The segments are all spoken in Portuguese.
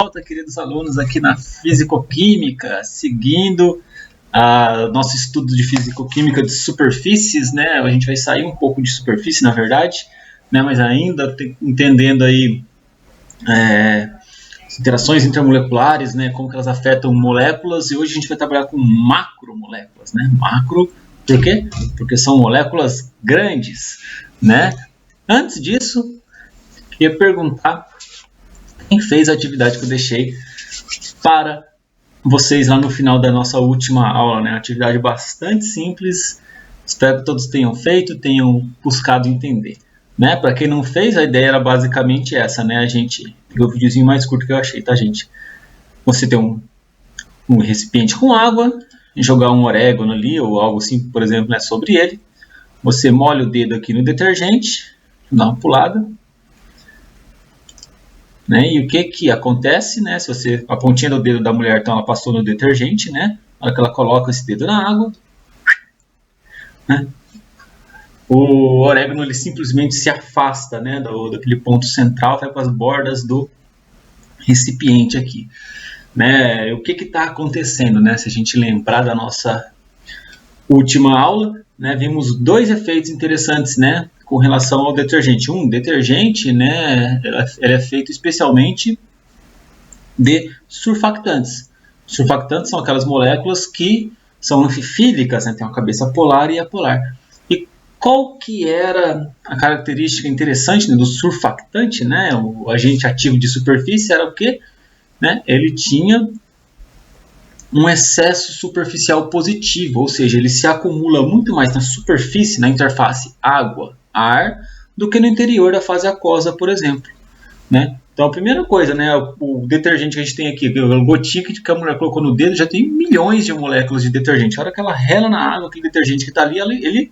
volta, queridos alunos, aqui na Fisicoquímica, seguindo nosso estudo de Fisicoquímica de superfícies, né? A gente vai sair um pouco de superfície, na verdade, né? Mas ainda entendendo aí as interações intermoleculares, né? Como que elas afetam moléculas, e hoje a gente vai trabalhar com macromoléculas, né? Macro, por quê? Porque são moléculas grandes, né? Antes disso, queria perguntar quem fez a atividade que eu deixei para vocês lá no final da nossa última aula, né? Uma atividade bastante simples, espero que todos tenham feito, tenham buscado entender, né? Para quem não fez, a ideia era basicamente essa, né? A gente pegou o videozinho mais curto que eu achei, tá, gente? Você tem um recipiente com água, jogar um orégano ali ou algo assim, por exemplo, né, sobre ele. Você molha o dedo aqui no detergente, dá uma pulada. Né? E o que acontece, né? Se você, a pontinha do dedo da mulher, então ela passou no detergente, né? Na hora que ela coloca esse dedo na água, né? O orégano ele simplesmente se afasta, né? Daquele ponto central, vai para as bordas do recipiente aqui, né? O que está acontecendo, né? Se a gente lembrar da nossa última aula, né? Vimos dois efeitos interessantes, né? Com relação ao detergente. Detergente, né, ele é feito especialmente de surfactantes. Surfactantes são aquelas moléculas que são anfifílicas, né, tem uma cabeça polar e apolar. E qual que era a característica interessante, né, do surfactante, né, o agente ativo de superfície, era o quê? Né, ele tinha um excesso superficial positivo, ou seja, ele se acumula muito mais na superfície, na interface água-ar, do que no interior da fase aquosa, por exemplo, né? Então, a primeira coisa, né, o detergente que a gente tem aqui, a gotinha que a mulher colocou no dedo, já tem milhões de moléculas de detergente. A hora que ela rela na água, aquele detergente que está ali, ele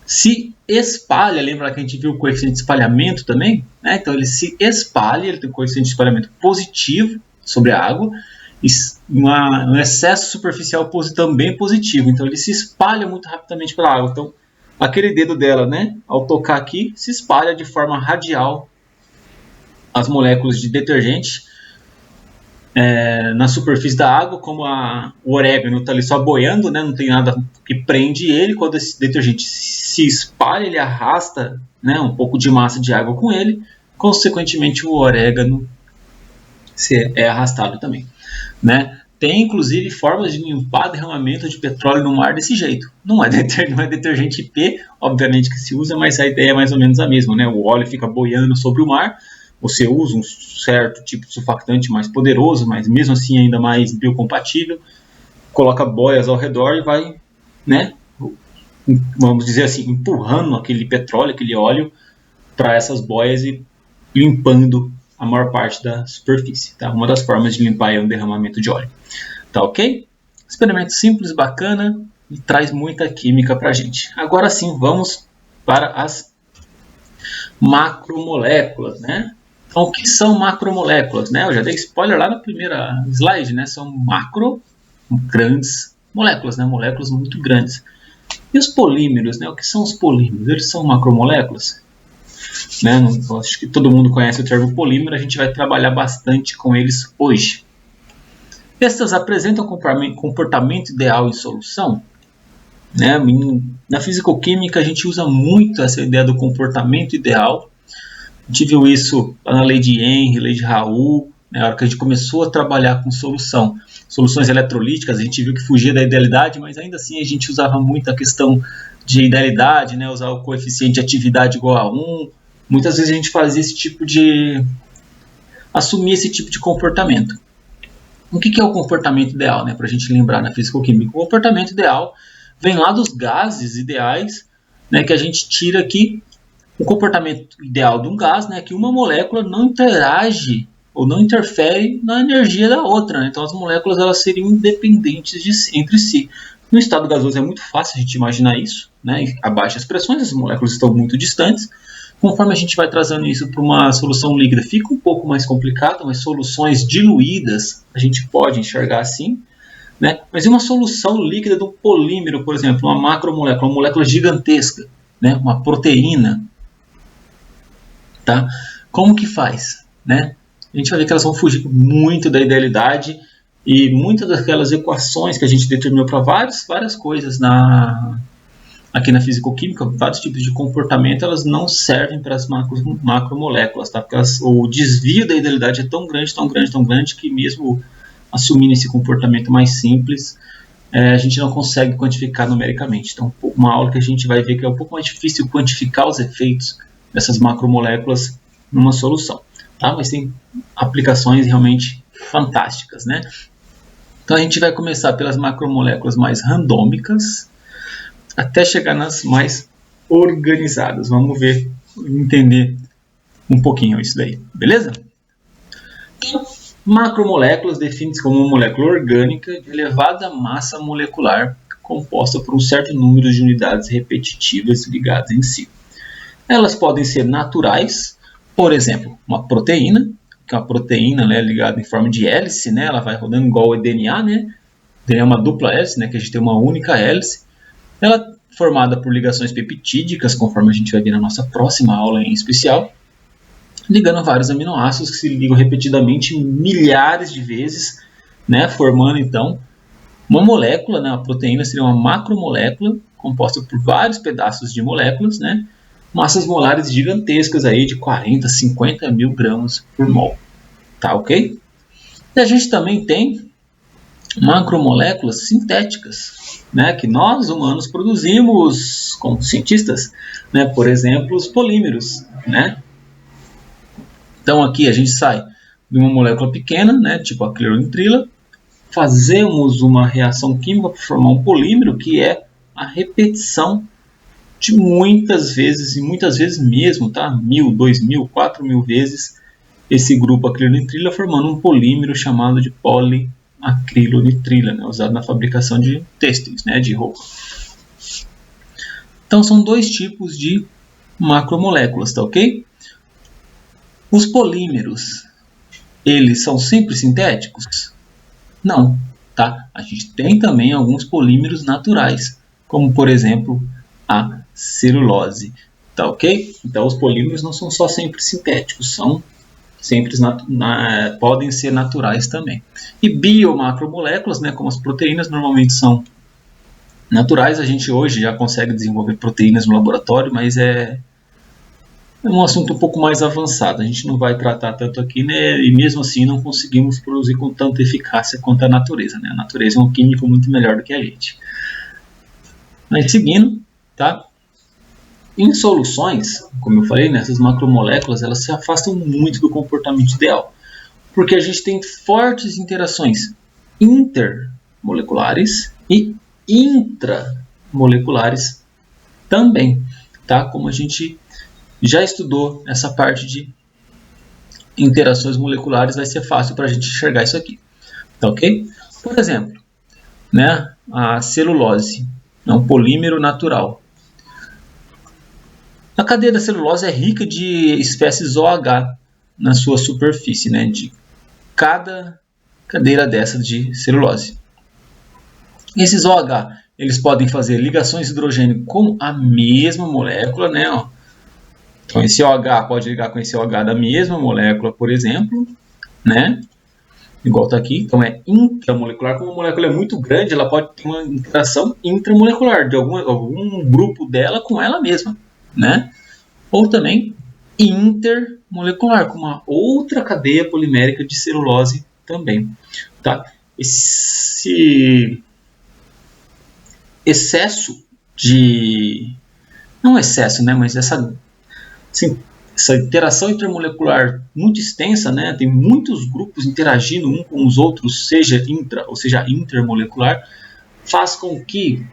se espalha. Lembra que a gente viu o coeficiente de espalhamento também? Né? Então, ele se espalha, ele tem um coeficiente de espalhamento positivo sobre a água, um excesso superficial também positivo, então ele se espalha muito rapidamente pela água. Então aquele dedo dela, né, ao tocar aqui, se espalha de forma radial as moléculas de detergente na superfície da água. Como o orégano está ali só boiando, né, não tem nada que prende ele, quando esse detergente se espalha, ele arrasta, né, um pouco de massa de água com ele, consequentemente o orégano é arrastado também. Né? Tem inclusive formas de limpar derramamento de petróleo no mar desse jeito. Não é detergente P, obviamente que se usa, mas a ideia é mais ou menos a mesma, né? O óleo fica boiando sobre o mar, você usa um certo tipo de surfactante mais poderoso, mas mesmo assim ainda mais biocompatível, coloca boias ao redor e vai, né, vamos dizer assim, empurrando aquele petróleo, aquele óleo para essas boias e limpando a maior parte da superfície, tá? Uma das formas de limpar é o derramamento de óleo, tá ok? Experimento simples, bacana e traz muita química pra gente. Agora sim, vamos para as macromoléculas, né? Então, o que são macromoléculas, né? Eu já dei spoiler lá na primeira slide, né? São grandes moléculas, né? Moléculas muito grandes. E os polímeros, né? O que são os polímeros? Eles são macromoléculas? Né? Acho que todo mundo conhece o termo polímero, a gente vai trabalhar bastante com eles hoje. Estas apresentam comportamento ideal em solução. Né? Na fisicoquímica a gente usa muito essa ideia do comportamento ideal. A gente viu isso lá na lei de Henry, lei de Raoult, né? Na hora que a gente começou a trabalhar com soluções eletrolíticas, a gente viu que fugia da idealidade, mas ainda assim a gente usava muito a questão de idealidade, né? Usar o coeficiente de atividade igual a 1. Muitas vezes a gente fazia assumir esse tipo de comportamento. O que é o comportamento ideal, né? Para a gente lembrar na fisicoquímica. O comportamento ideal vem lá dos gases ideais, né? Que a gente tira aqui o comportamento ideal de um gás, né? Que uma molécula não interage ou não interfere na energia da outra, né? Então as moléculas elas seriam independentes entre si. No estado gasoso é muito fácil a gente imaginar isso, né? A baixas pressões, as moléculas estão muito distantes. Conforme a gente vai trazendo isso para uma solução líquida, fica um pouco mais complicado, mas soluções diluídas a gente pode enxergar assim, né? Mas em uma solução líquida do polímero, por exemplo, uma macromolécula, uma molécula gigantesca, né? Uma proteína, tá? Como que faz, né? a gente vai ver que elas vão fugir muito da idealidade e muitas daquelas equações que a gente determinou para várias coisas aqui na fisicoquímica, vários tipos de comportamento, elas não servem para as macromoléculas, tá? Porque o desvio da idealidade é tão grande, tão grande, tão grande, que mesmo assumindo esse comportamento mais simples, a gente não consegue quantificar numericamente. Então, uma aula que a gente vai ver que é um pouco mais difícil quantificar os efeitos dessas macromoléculas numa solução, tá? Mas tem aplicações realmente fantásticas, né? Então, a gente vai começar pelas macromoléculas mais randômicas, até chegar nas mais organizadas. Vamos ver, entender um pouquinho isso daí, beleza? Então, macromoléculas definem-se como uma molécula orgânica de elevada massa molecular, composta por um certo número de unidades repetitivas ligadas em si. Elas podem ser naturais, por exemplo, uma proteína, que é uma proteína, né, ligada em forma de hélice, né, ela vai rodando igual o DNA, né? O DNA é uma dupla hélice, né, que a gente tem uma única hélice. Ela é formada por ligações peptídicas, conforme a gente vai ver na nossa próxima aula em especial, ligando vários aminoácidos que se ligam repetidamente milhares de vezes, né, formando então uma molécula, né, uma proteína seria uma macromolécula composta por vários pedaços de moléculas, né, massas molares gigantescas aí de 40, 50 mil gramas por mol, tá ok? E a gente também tem macromoléculas sintéticas, né, que nós humanos produzimos como cientistas, né, por exemplo, os polímeros, né? Então aqui a gente sai de uma molécula pequena, né, tipo a cloronitrila, fazemos uma reação química para formar um polímero, que é a repetição de muitas vezes, e muitas vezes mesmo, tá? 1000, 2000, 4000 vezes esse grupo acrilonitrila, formando um polímero chamado de poliacrilonitrila, né, usado na fabricação de têxteis, né, de roupa. Então são dois tipos de macromoléculas, tá ok? Os polímeros, eles são sempre sintéticos? Não, tá? A gente tem também alguns polímeros naturais, como por exemplo a celulose, tá ok? Então os polímeros não são só sempre sintéticos, são sempre podem ser naturais também. E biomacromoléculas, né, como as proteínas, normalmente são naturais. A gente hoje já consegue desenvolver proteínas no laboratório, mas é um assunto um pouco mais avançado. A gente não vai tratar tanto aqui, né, e mesmo assim não conseguimos produzir com tanta eficácia quanto a natureza, né? A natureza é um químico muito melhor do que a gente. Mas seguindo, tá? Em soluções, como eu falei, né, essas macromoléculas elas se afastam muito do comportamento ideal, porque a gente tem fortes interações intermoleculares e intramoleculares também, tá? Como a gente já estudou essa parte de interações moleculares, vai ser fácil para a gente enxergar isso aqui, tá ok? Por exemplo, né, a celulose é um polímero natural. A cadeia da celulose é rica de espécies OH na sua superfície, né, de cada cadeira dessa de celulose. Esses OH, eles podem fazer ligações de hidrogênio com a mesma molécula, né, ó. Então esse OH pode ligar com esse OH da mesma molécula, por exemplo, né, igual está aqui. Então é intramolecular. Como a molécula é muito grande, ela pode ter uma interação intramolecular de algum grupo dela com ela mesma, né? Ou também intermolecular, com uma outra cadeia polimérica de celulose também, tá? Esse excesso de... não excesso, né? Mas essa interação intermolecular muito extensa, né? Tem muitos grupos interagindo uns com os outros, seja intra ou seja intermolecular, faz com que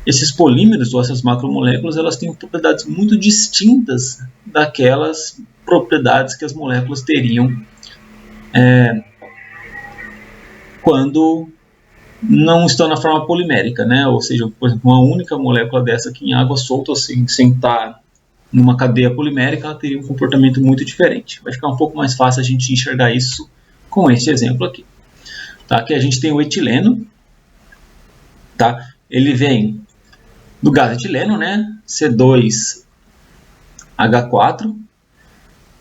esses polímeros ou essas macromoléculas elas tenham propriedades muito distintas daquelas propriedades que as moléculas teriam quando não estão na forma polimérica, né? Ou seja, por exemplo, uma única molécula dessa aqui em água solta, assim, sem estar numa cadeia polimérica, ela teria um comportamento muito diferente. Vai ficar um pouco mais fácil a gente enxergar isso com esse exemplo aqui. Tá? Aqui a gente tem o etileno, tá? Ele vem do gás etileno, né? C2H4.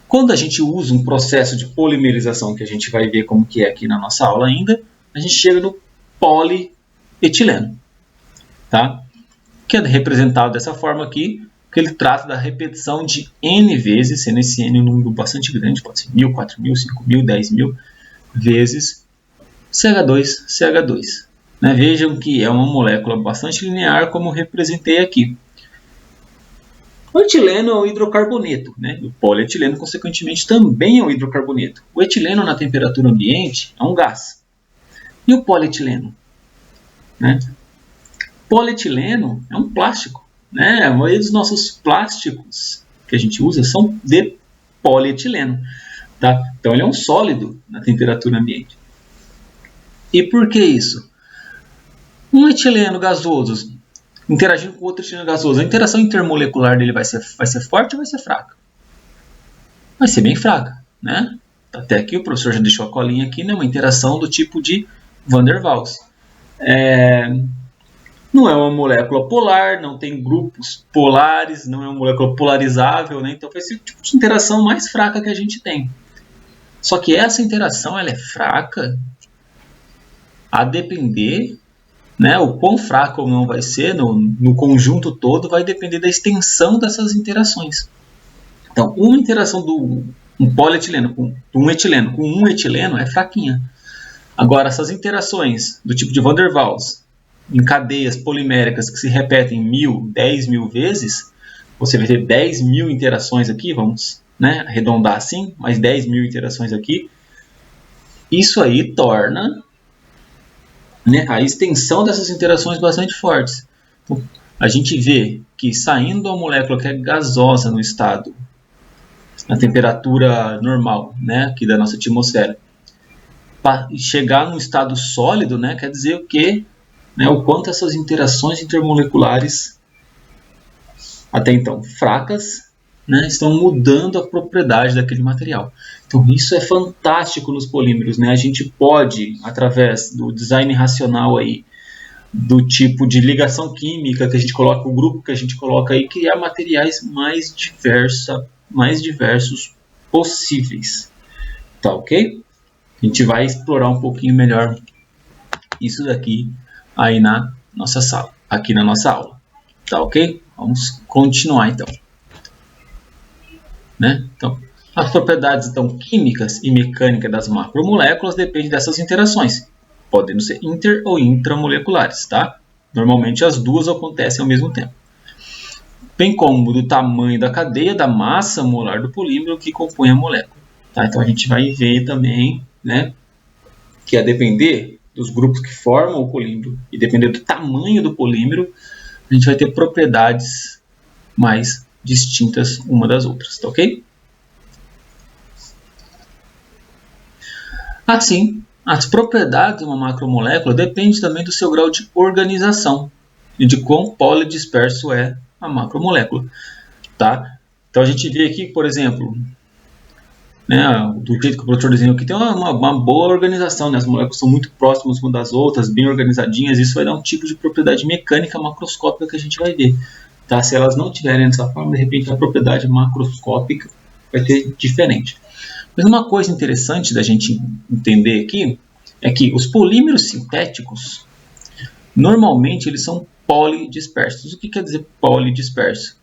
Quando a gente usa um processo de polimerização, que a gente vai ver como que é aqui na nossa aula ainda, a gente chega no polietileno, tá? Que é representado dessa forma aqui, que ele trata da repetição de N vezes, sendo esse N um número bastante grande, pode ser 1000, 4000, 5000, 10.000 vezes CH2CH2. Né? Vejam que é uma molécula bastante linear, como eu representei aqui. O etileno é um hidrocarboneto, né? O polietileno, consequentemente, também é um hidrocarboneto. O etileno, na temperatura ambiente, é um gás. E o polietileno? Né? Polietileno é um plástico. Né? A maioria dos nossos plásticos que a gente usa são de polietileno. Tá? Então, ele é um sólido na temperatura ambiente. E por que isso? Um etileno gasoso interagindo com outro etileno gasoso, a interação intermolecular dele vai ser forte ou vai ser fraca? Vai ser bem fraca, né? Até aqui o professor já deixou a colinha aqui, né? Uma interação do tipo de Van der Waals. Não é uma molécula polar, não tem grupos polares, não é uma molécula polarizável, né? Então vai ser o tipo de interação mais fraca que a gente tem. Só que essa interação ela é fraca a depender, né, o quão fraco ou não vai ser no conjunto todo vai depender da extensão dessas interações. Então, uma interação do um polietileno com um etileno com um etileno é fraquinha. Agora, essas interações do tipo de Van der Waals em cadeias poliméricas que se repetem 1000, 10.000 vezes, você vai ter 10.000 interações aqui, vamos, né, arredondar assim, mais 10.000 interações aqui. Isso aí torna, né, a extensão dessas interações bastante fortes. Então, a gente vê que saindo uma molécula que é gasosa no estado, na temperatura normal, né, aqui da nossa atmosfera, para chegar num estado sólido, né, quer dizer o quê? Né, o quanto essas interações intermoleculares, até então fracas, né, estão mudando a propriedade daquele material. Então isso é fantástico nos polímeros, né? A gente pode, através do design racional aí, do tipo de ligação química que a gente coloca, o grupo que a gente coloca aí, criar materiais mais diversos possíveis. Tá ok? A gente vai explorar um pouquinho melhor isso daqui aí na nossa sala, aqui na nossa aula. Tá ok? Vamos continuar então. Né? Então, as propriedades então, químicas e mecânicas das macromoléculas dependem dessas interações, podendo ser inter ou intramoleculares, tá? Normalmente as duas acontecem ao mesmo tempo. Bem como do tamanho da cadeia, da massa molar do polímero que compõe a molécula. Tá? Então a gente vai ver também, né, que a depender dos grupos que formam o polímero e depender do tamanho do polímero, a gente vai ter propriedades mais distintas uma das outras, tá ok? Assim, as propriedades de uma macromolécula dependem também do seu grau de organização e de quão polidisperso é a macromolécula, tá? Então a gente vê aqui, por exemplo, né, do jeito que o professor desenhou aqui, tem uma boa organização, né? As moléculas são muito próximas umas das outras, bem organizadinhas, isso vai dar um tipo de propriedade mecânica macroscópica que a gente vai ver. Tá? Se elas não tiverem dessa forma, de repente a propriedade macroscópica vai ser diferente. Mas uma coisa interessante da gente entender aqui é que os polímeros sintéticos, normalmente eles são polidispersos. O que quer dizer polidisperso?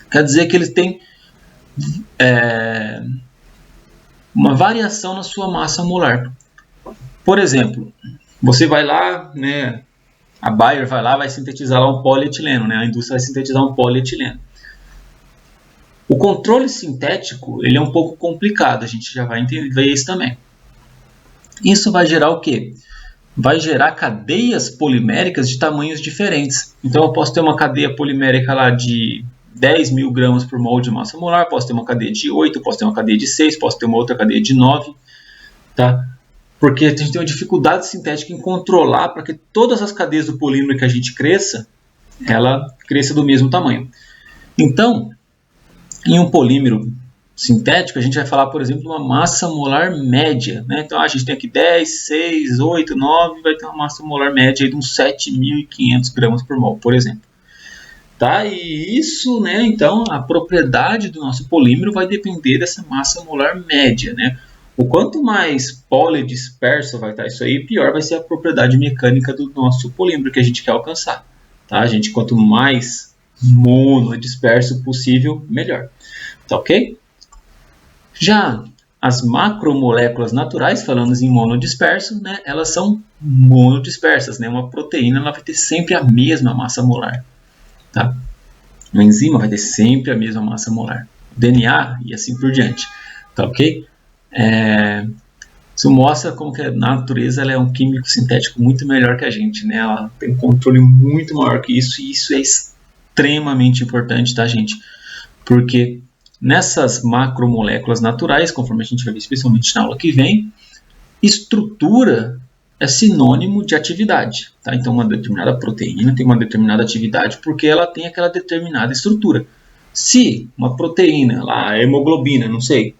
Quer dizer que eles têm uma variação na sua massa molar. Por exemplo, você vai lá, né, a Bayer vai lá, vai sintetizar lá um polietileno, né, a indústria vai sintetizar um polietileno. O controle sintético ele é um pouco complicado, a gente já vai ver isso também. Isso vai gerar o quê? Vai gerar cadeias poliméricas de tamanhos diferentes. Então eu posso ter uma cadeia polimérica lá de 10.000 gramas por mol de massa molar, posso ter uma cadeia de 8, posso ter uma cadeia de 6, posso ter uma outra cadeia de 9, tá? Porque a gente tem uma dificuldade sintética em controlar para que todas as cadeias do polímero que a gente cresça, ela cresça do mesmo tamanho. Então, em um polímero sintético, a gente vai falar, por exemplo, de uma massa molar média. Né? Então, a gente tem aqui 10, 6, 8, 9, vai ter uma massa molar média aí de uns 7.500 gramas por mol, por exemplo. Tá? E isso, né, então, a propriedade do nosso polímero vai depender dessa massa molar média, né? O quanto mais polidisperso vai estar isso aí, pior vai ser a propriedade mecânica do nosso polímero que a gente quer alcançar. Tá? A gente, quanto mais monodisperso possível, melhor. Tá ok? Já as macromoléculas naturais, falando em monodisperso, né, elas são monodispersas. Né? Uma proteína ela vai ter sempre a mesma massa molar. Tá? Uma enzima vai ter sempre a mesma massa molar. O DNA e assim por diante. Tá ok? Isso mostra como que a natureza ela é um químico sintético muito melhor que a gente. Né? Ela tem um controle muito maior que isso. E isso é extremamente importante, tá, gente? Porque nessas macromoléculas naturais, conforme a gente vai ver especialmente na aula que vem, estrutura é sinônimo de atividade. Tá? Então, uma determinada proteína tem uma determinada atividade porque ela tem aquela determinada estrutura. Se uma proteína, lá, a hemoglobina, não sei,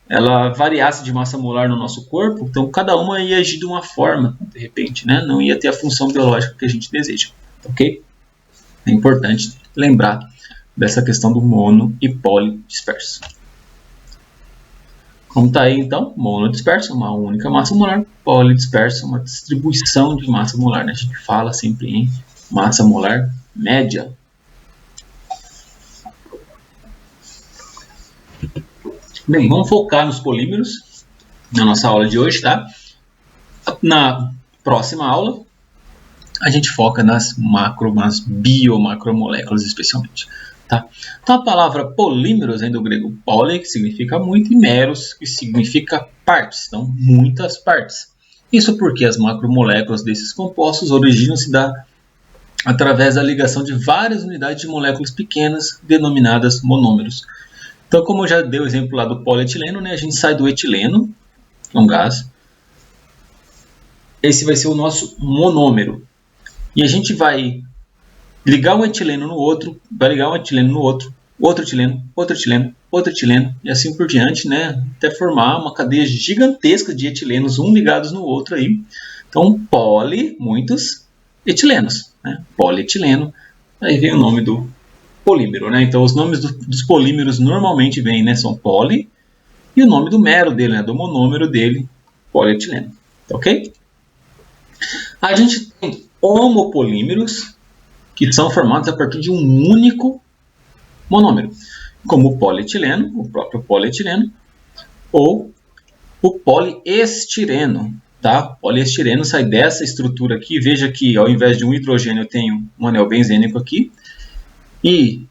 ela variasse de massa molar no nosso corpo, então cada uma ia agir de uma forma, de repente, né? Não ia ter a função biológica que a gente deseja. Ok? É importante lembrar dessa questão do mono e polidisperso. Como está aí, então, monodisperso, uma única massa molar, polidisperso, uma distribuição de massa molar. Né? A gente fala sempre em massa molar média. Bem, vamos focar nos polímeros na nossa aula de hoje, tá? Na próxima aula, a gente foca nas biomacromoléculas especialmente. Tá? Então a palavra polímeros vem do grego poli, que significa muito, e meros, que significa partes, então muitas partes. Isso porque as macromoléculas desses compostos originam-se através da ligação de várias unidades de moléculas pequenas, denominadas monômeros. Então, como eu já dei o exemplo lá do polietileno, né, a gente sai do etileno, que é um gás. Esse vai ser o nosso monômero. E a gente vai ligar um etileno no outro, vai ligar um etileno no outro, outro etileno, outro etileno, outro etileno, e assim por diante, né? Até formar uma cadeia gigantesca de etilenos, um ligados no outro aí. Então, muitos etilenos, né? Polietileno, aí vem o nome do polímero, né? Então, os nomes dos polímeros normalmente vêm, né? São poli, e o nome do mero dele, né? Do monômero dele, polietileno, tá ok? A gente tem homopolímeros, que são formados a partir de um único monômero, como o polietileno, o próprio polietileno, ou o poliestireno. Tá? O poliestireno sai dessa estrutura aqui. Veja que ao invés de um hidrogênio eu tenho um anel benzênico aqui. E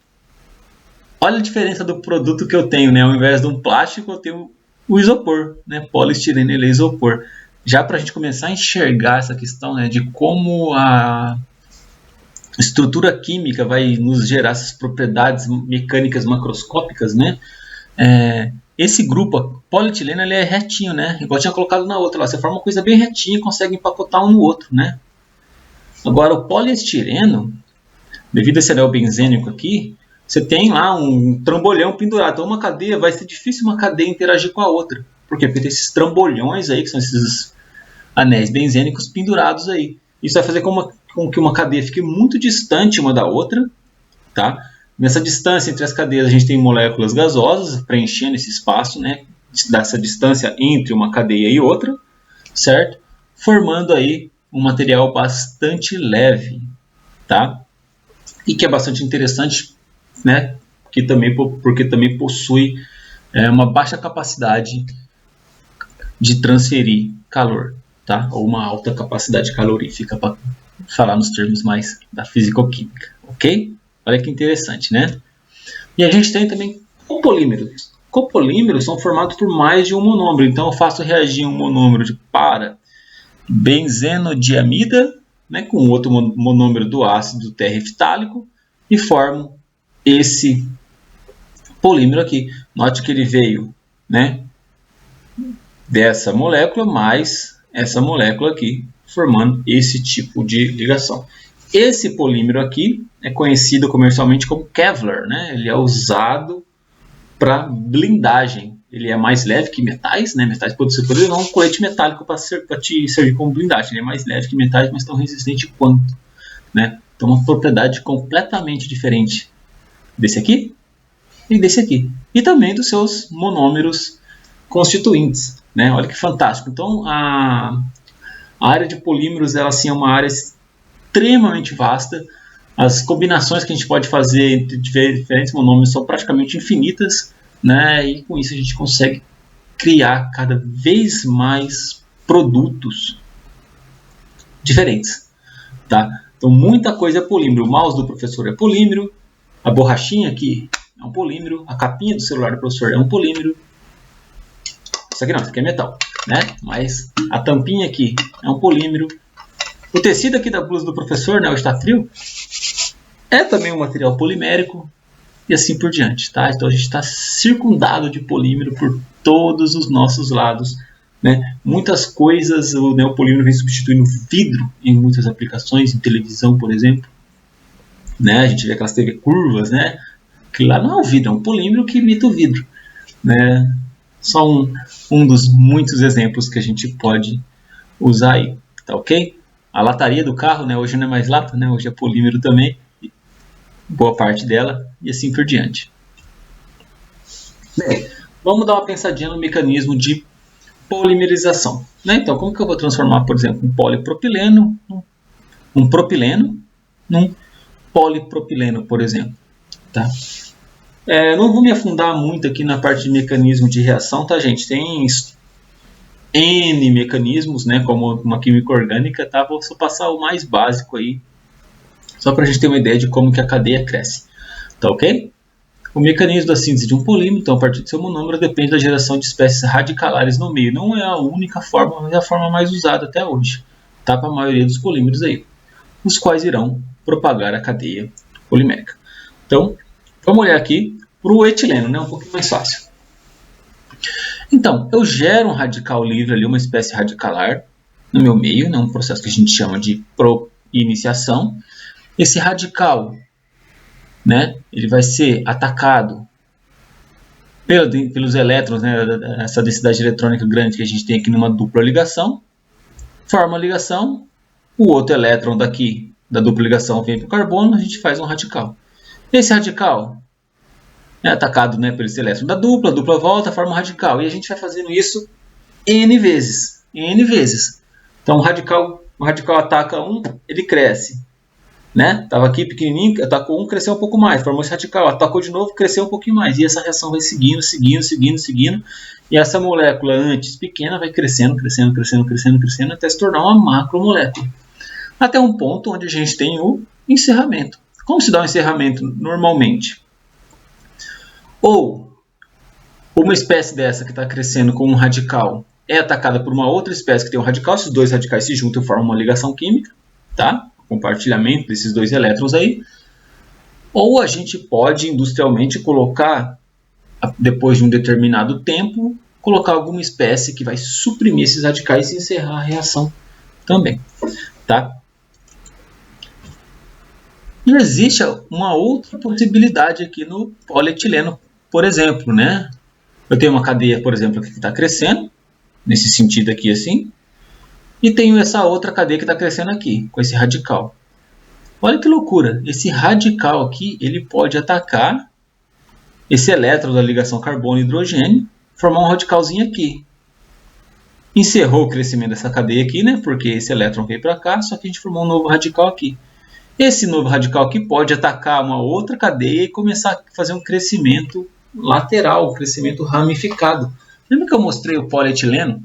olha a diferença do produto que eu tenho. Né? Ao invés de um plástico eu tenho o isopor. Né? Poliestireno ele é isopor. Já para a gente começar a enxergar essa questão, né, de como a estrutura química vai nos gerar essas propriedades mecânicas macroscópicas, né? Esse grupo, polietileno, ele é retinho, né? Igual eu tinha colocado na outra lá. Você forma uma coisa bem retinha e consegue empacotar um no outro, né? Agora, o poliestireno, devido a esse anel benzênico aqui, você tem lá um trambolhão pendurado. Então, uma cadeia, vai ser difícil uma cadeia interagir com a outra. Por quê? Porque tem esses trambolhões aí, que são esses anéis benzênicos pendurados aí. Isso vai fazer com que uma cadeia fique muito distante uma da outra, tá? Nessa distância entre as cadeias a gente tem moléculas gasosas preenchendo esse espaço, né? Dessa distância entre uma cadeia e outra, certo? Formando aí um material bastante leve, tá? E que é bastante interessante, né? Porque também possui uma baixa capacidade de transferir calor, tá? Ou uma alta capacidade calorífica, para falar nos termos mais da fisicoquímica, ok? Olha que interessante, né? E a gente tem também copolímeros. Copolímeros são formados por mais de um monômero. Então eu faço reagir um monômero de para-benzenodiamida, né, com outro monômero do ácido terrefitálico e formo esse polímero aqui. Note que ele veio, né, dessa molécula mais essa molécula aqui, formando esse tipo de ligação. Esse polímero aqui é conhecido comercialmente como Kevlar, né? Ele é usado para blindagem. Ele é mais leve que metais, né? Metais podem ser, por exemplo, um colete metálico para te servir como blindagem. Ele é mais leve que metais, mas tão resistente quanto, né? Então, uma propriedade completamente diferente desse aqui e desse aqui. E também dos seus monômeros constituintes, né? Olha que fantástico. Então, a área de polímeros, ela assim, é uma área extremamente vasta. As combinações que a gente pode fazer entre diferentes monômeros são praticamente infinitas, né? E com isso a gente consegue criar cada vez mais produtos diferentes, tá? Então, muita coisa é polímero. O mouse do professor é polímero, a borrachinha aqui é um polímero, a capinha do celular do professor é um polímero. Isso aqui não, isso aqui é metal, né? Mas a tampinha aqui é um polímero. O tecido aqui da blusa do professor, né, o está frio, é também um material polimérico e assim por diante, tá? Então a gente está circundado de polímero por todos os nossos lados, né? Muitas coisas, o polímero vem substituindo vidro em muitas aplicações, em televisão, por exemplo, né? A gente vê aquelas TV curvas, né? Que lá não é um vidro, é um polímero que imita o vidro, né? Só um dos muitos exemplos que a gente pode usar aí, tá ok? A lataria do carro, né? Hoje não é mais lata, né? Hoje é polímero também, boa parte dela, e assim por diante. Bem, vamos dar uma pensadinha no mecanismo de polimerização, né? Então, como que eu vou transformar, por exemplo, um polipropileno, um propileno, num polipropileno, por exemplo, tá? Não vou me afundar muito aqui na parte de mecanismo de reação, tá, gente? Tem N mecanismos, né, como uma química orgânica, tá? Vou só passar o mais básico aí, só para a gente ter uma ideia de como que a cadeia cresce, tá ok? O mecanismo da síntese de um polímero, então, a partir do seu monômero, depende da geração de espécies radicalares no meio. Não é a única forma, mas é a forma mais usada até hoje, tá? Para a maioria dos polímeros aí, os quais irão propagar a cadeia polimérica. Então, vamos olhar aqui para o etileno, né? Um pouquinho mais fácil. Então, eu gero um radical livre ali, uma espécie radicalar no meu meio, né? Um processo que a gente chama de proiniciação. Esse radical, né? Ele vai ser atacado pelos elétrons, né? Essa densidade eletrônica grande que a gente tem aqui numa dupla ligação. Forma a ligação, o outro elétron daqui da dupla ligação vem para o carbono, a gente faz um radical. Esse radical é atacado, né, pelo elétron da dupla, a dupla volta, forma um radical. E a gente vai fazendo isso N vezes. N vezes. Então o radical ataca um, ele cresce. Né? Estava aqui pequenininho, atacou um, cresceu um pouco mais, formou esse radical, atacou de novo, cresceu um pouquinho mais. E essa reação vai seguindo. E essa molécula antes pequena vai crescendo, até se tornar uma macromolécula. Até um ponto onde a gente tem o encerramento. Como se dá um encerramento normalmente? Ou uma espécie dessa que está crescendo com um radical é atacada por uma outra espécie que tem um radical, esses dois radicais se juntam e formam uma ligação química, tá? Compartilhamento desses dois elétrons aí. Ou a gente pode industrialmente colocar, depois de um determinado tempo, colocar alguma espécie que vai suprimir esses radicais e encerrar a reação também, tá? E existe uma outra possibilidade aqui no polietileno, por exemplo, né? Eu tenho uma cadeia, por exemplo, aqui que está crescendo, nesse sentido aqui assim, e tenho essa outra cadeia que está crescendo aqui, com esse radical. Olha que loucura, esse radical aqui, ele pode atacar esse elétron da ligação carbono e hidrogênio, formar um radicalzinho aqui. Encerrou o crescimento dessa cadeia aqui, né? Porque esse elétron veio para cá, só que a gente formou um novo radical aqui. Esse novo radical aqui pode atacar uma outra cadeia e começar a fazer um crescimento lateral, um crescimento ramificado. Lembra que eu mostrei o polietileno?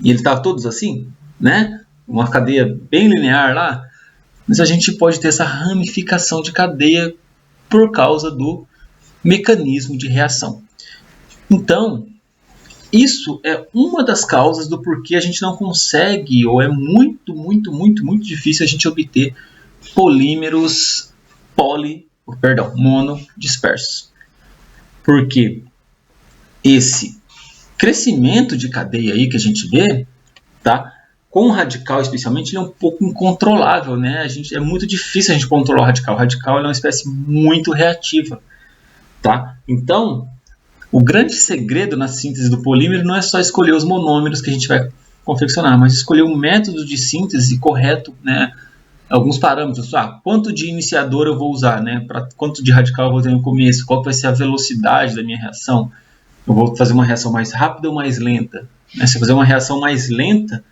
E ele estava todos assim, né? Uma cadeia bem linear lá. Mas a gente pode ter essa ramificação de cadeia por causa do mecanismo de reação. Então, isso é uma das causas do porquê a gente não consegue, ou é muito difícil a gente obter polímeros monodispersos. Porque esse crescimento de cadeia aí que a gente vê, tá? Com o radical especialmente, ele é um pouco incontrolável, né? É muito difícil a gente controlar o radical. O radical é uma espécie muito reativa, tá? Então, o grande segredo na síntese do polímero não é só escolher os monômeros que a gente vai confeccionar, mas escolher um método de síntese correto, né? alguns parâmetros, quanto de iniciador eu vou usar, né? Quanto de radical eu vou ter no começo, qual vai ser a velocidade da minha reação, eu vou fazer uma reação mais rápida ou mais lenta, né? Se eu fazer uma reação mais lenta,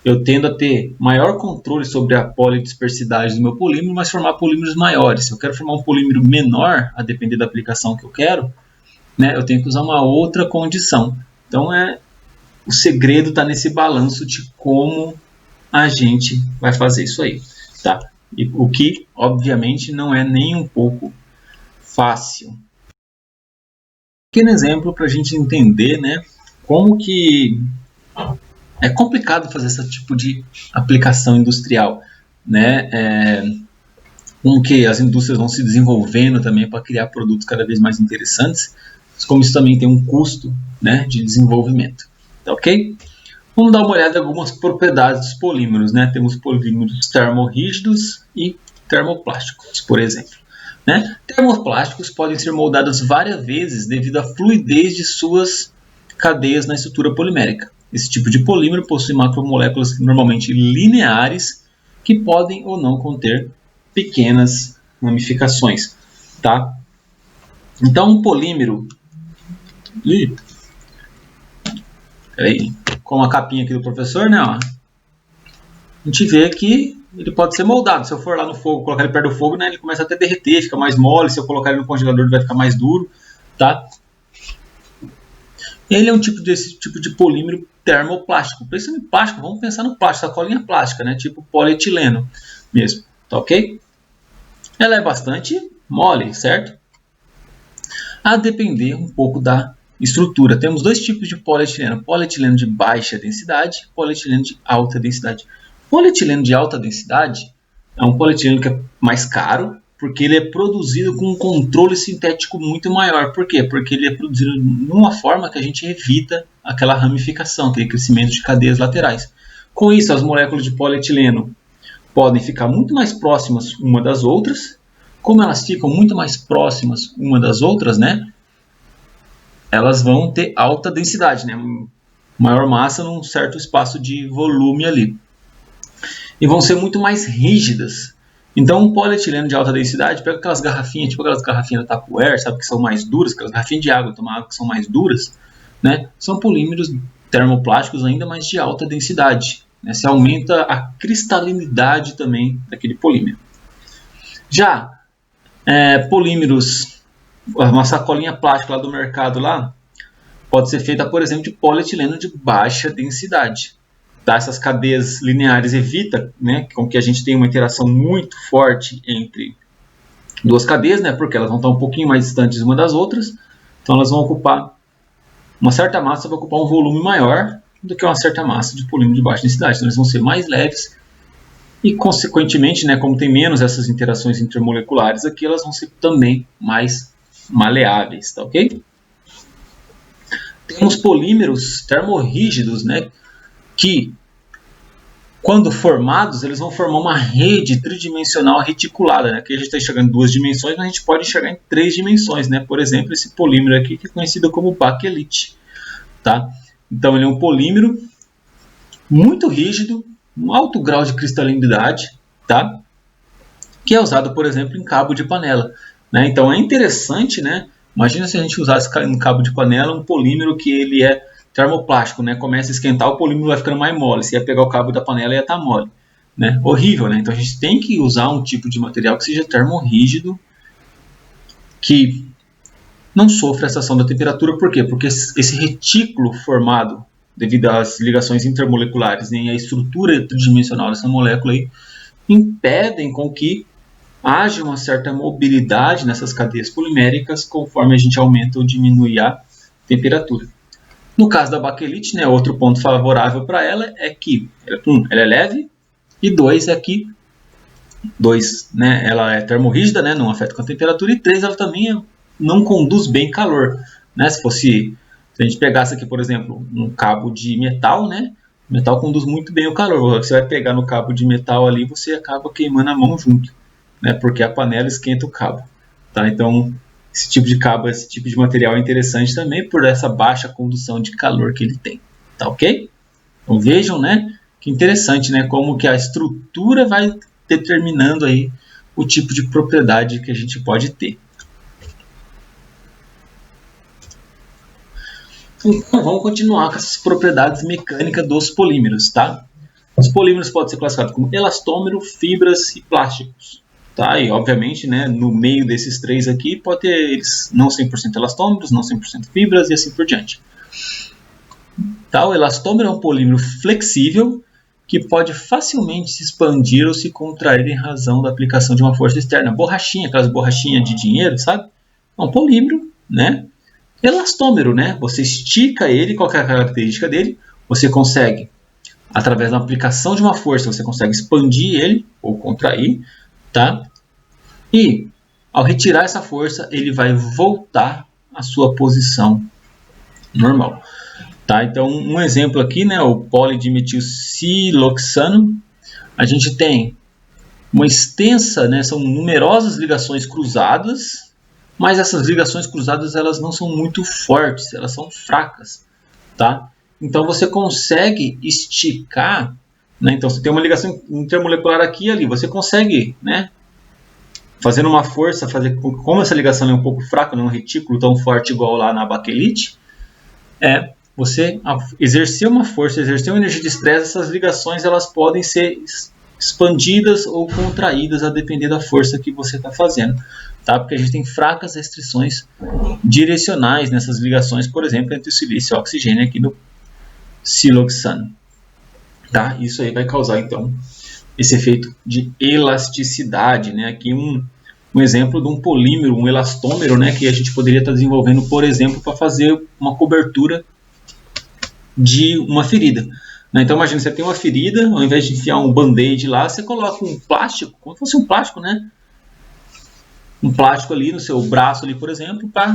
eu tendo a ter maior controle sobre a polidispersidade do meu polímero, mas formar polímeros maiores. Se eu quero formar um polímero menor, a depender da aplicação que eu quero, né, eu tenho que usar uma outra condição. Então, o segredo está nesse balanço de como a gente vai fazer isso aí. Tá? E o que, obviamente, não é nem um pouco fácil. Pequeno exemplo para a gente entender, né, como que é complicado fazer esse tipo de aplicação industrial, né? Como que as indústrias vão se desenvolvendo também para criar produtos cada vez mais interessantes, mas como isso também tem um custo, né, de desenvolvimento. Tá ok? Vamos dar uma olhada em algumas propriedades dos polímeros, né? Temos polímeros termorrígidos e termoplásticos, por exemplo. Né? Termoplásticos podem ser moldados várias vezes devido à fluidez de suas cadeias na estrutura polimérica. Esse tipo de polímero possui macromoléculas normalmente lineares que podem ou não conter pequenas ramificações. Tá? Então, um polímero... com a capinha aqui do professor, né? Ó, a gente vê que ele pode ser moldado. Se eu for lá no fogo, colocar ele perto do fogo, né, ele começa até a derreter, fica mais mole. Se eu colocar ele no congelador, ele vai ficar mais duro. Tá? Ele é desse tipo de polímero termoplástico. Pensando em plástico, vamos pensar no plástico, sacolinha plástica, né? Tipo polietileno mesmo. Tá ok? Ela é bastante mole, certo? A depender um pouco da estrutura. Temos dois tipos de polietileno. Polietileno de baixa densidade e polietileno de alta densidade. Polietileno de alta densidade é um polietileno que é mais caro, porque ele é produzido com um controle sintético muito maior. Por quê? Porque ele é produzido de uma forma que a gente evita aquela ramificação, aquele crescimento de cadeias laterais. Com isso, as moléculas de polietileno podem ficar muito mais próximas uma das outras. Como elas ficam muito mais próximas uma das outras, né, elas vão ter alta densidade, né, maior massa num certo espaço de volume ali. E vão ser muito mais rígidas. Então, um polietileno de alta densidade, pega aquelas garrafinhas, tipo aquelas garrafinhas da Tupperware, sabe, que são mais duras, aquelas garrafinhas de água, tomar água que são mais duras, né, são polímeros termoplásticos ainda mais de alta densidade. Né, se aumenta a cristalinidade também daquele polímero. Já polímeros, uma sacolinha plástica lá do mercado lá, pode ser feita, por exemplo, de polietileno de baixa densidade. Tá? Essas cadeias lineares evita, né, com que a gente tenha uma interação muito forte entre duas cadeias, né, porque elas vão estar um pouquinho mais distantes uma das outras, então elas vão ocupar uma certa massa, vai ocupar um volume maior do que uma certa massa de polímero de baixa densidade, então eles vão ser mais leves e, consequentemente, né, como tem menos essas interações intermoleculares aqui, elas vão ser também mais maleáveis, tá ok? Temos polímeros termorrígidos, né, que, quando formados, eles vão formar uma rede tridimensional reticulada. Né? Aqui a gente está enxergando em 2 dimensões, mas a gente pode enxergar em 3 dimensões. Né? Por exemplo, esse polímero aqui, que é conhecido como baquelite. Tá? Então, ele é um polímero muito rígido, um alto grau de cristalinidade, tá? Que é usado, por exemplo, em cabo de panela. Né? Então, é interessante, né? Imagina se a gente usasse em cabo de panela um polímero que ele é termoplástico, né? Começa a esquentar, o polímero vai ficando mais mole. Se ia pegar o cabo da panela, ia estar mole. Né? Horrível, né? Então, a gente tem que usar um tipo de material que seja termorrígido, que não sofra essa ação da temperatura. Por quê? Porque esse retículo formado devido às ligações intermoleculares, né, e a estrutura tridimensional dessa molécula aí, impedem com que haja uma certa mobilidade nessas cadeias poliméricas conforme a gente aumenta ou diminui a temperatura. No caso da baquelite, né, outro ponto favorável para ela é que, ela é leve, e 2 é que né, ela é termorrígida, né, não afeta com a temperatura, e 3, ela também não conduz bem calor. Né, se a gente pegasse aqui, por exemplo, um cabo de metal, né, o metal conduz muito bem o calor. Você vai pegar no cabo de metal ali, você acaba queimando a mão junto, né, porque a panela esquenta o cabo. Tá? Então, esse tipo de cabo, esse tipo de material é interessante também por essa baixa condução de calor que ele tem. Tá ok? Então vejam, né, que interessante, né, como que a estrutura vai determinando aí o tipo de propriedade que a gente pode ter. Então, vamos continuar com essas propriedades mecânicas dos polímeros, tá? Os polímeros podem ser classificados como elastômero, fibras e plásticos, tá? E, obviamente, né, no meio desses três aqui, pode ter eles não 100% elastômeros, não 100% fibras e assim por diante. Tá? O elastômero é um polímero flexível que pode facilmente se expandir ou se contrair em razão da aplicação de uma força externa. Borrachinha, aquelas borrachinhas de dinheiro, sabe? É um polímero, né? Elastômero, né? Você estica ele, qual é a característica dele? Você consegue, através da aplicação de uma força, você consegue expandir ele ou contrair, tá? E ao retirar essa força, ele vai voltar à sua posição normal, tá? Então, um exemplo aqui, né? O polidimetilsiloxano. A gente tem uma extensa, né? São numerosas ligações cruzadas. Mas essas ligações cruzadas elas não são muito fortes, elas são fracas, tá? Então você consegue esticar, né? Então você tem uma ligação intermolecular aqui e ali, você consegue, né? Fazendo uma força, como essa ligação é um pouco fraca, não é um retículo tão forte igual lá na baquelite, você exercer uma força, exercer uma energia de estresse, essas ligações elas podem ser expandidas ou contraídas a depender da força que você está fazendo. Tá? Porque a gente tem fracas restrições direcionais nessas ligações, por exemplo, entre o silício e o oxigênio aqui no siloxano. Tá? Isso aí vai causar, então, esse efeito de elasticidade. Né? Aqui um exemplo de um polímero, um elastômero, né? Que a gente poderia estar desenvolvendo, por exemplo, para fazer uma cobertura de uma ferida. Né? Então, imagina, você tem uma ferida, ao invés de enfiar um band-aid lá, você coloca um plástico, como se fosse um plástico, né? Um plástico ali no seu braço, ali, por exemplo, para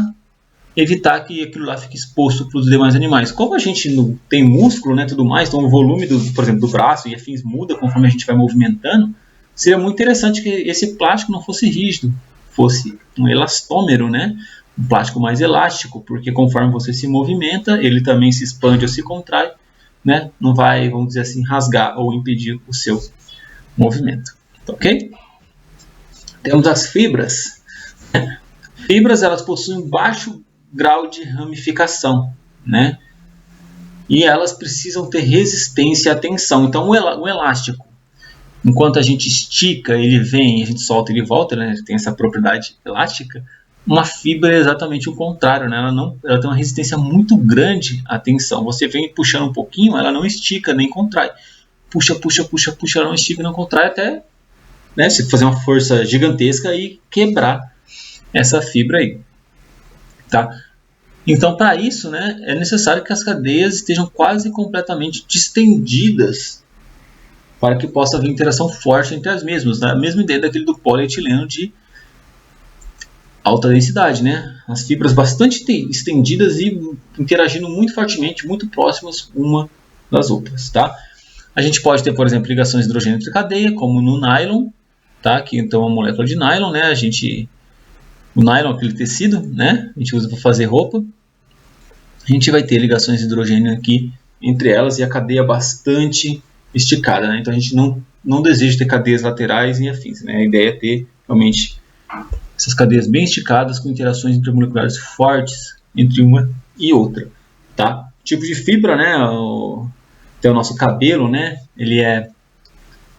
evitar que aquilo lá fique exposto para os demais animais. Como a gente não tem músculo, né, tudo mais, então o volume, por exemplo, do braço e afins muda conforme a gente vai movimentando, seria muito interessante que esse plástico não fosse rígido, fosse um elastômero, né, um plástico mais elástico, porque conforme você se movimenta, ele também se expande ou se contrai, né, não vai, vamos dizer assim, rasgar ou impedir o seu movimento. Ok? Temos as fibras. Fibras, elas possuem baixo grau de ramificação, né? E elas precisam ter resistência à tensão. Então, o elástico, enquanto a gente estica, ele vem, a gente solta, ele volta, né? Tem essa propriedade elástica. Uma fibra é exatamente o contrário, né? Ela tem uma resistência muito grande à tensão. Você vem puxando um pouquinho, ela não estica nem contrai. Puxa, ela não estica e não contrai até, né, se fazer uma força gigantesca e quebrar essa fibra aí, tá? Então, para isso, né, é necessário que as cadeias estejam quase completamente distendidas para que possa haver interação forte entre as mesmas, né? A mesma ideia daquele do polietileno de alta densidade, né? As fibras bastante estendidas e interagindo muito fortemente, muito próximas uma das outras, tá? A gente pode ter, por exemplo, ligações de hidrogênio entre cadeia, como no nylon, tá? Aqui então uma molécula de nylon, né? O nylon, aquele tecido, né? A gente usa para fazer roupa. A gente vai ter ligações de hidrogênio aqui entre elas e a cadeia bastante esticada, né? Então a gente não deseja ter cadeias laterais e afins, né? A ideia é ter realmente essas cadeias bem esticadas com interações intermoleculares fortes entre uma e outra, tá? Tipo de fibra, né? Tem o nosso cabelo, né? Ele é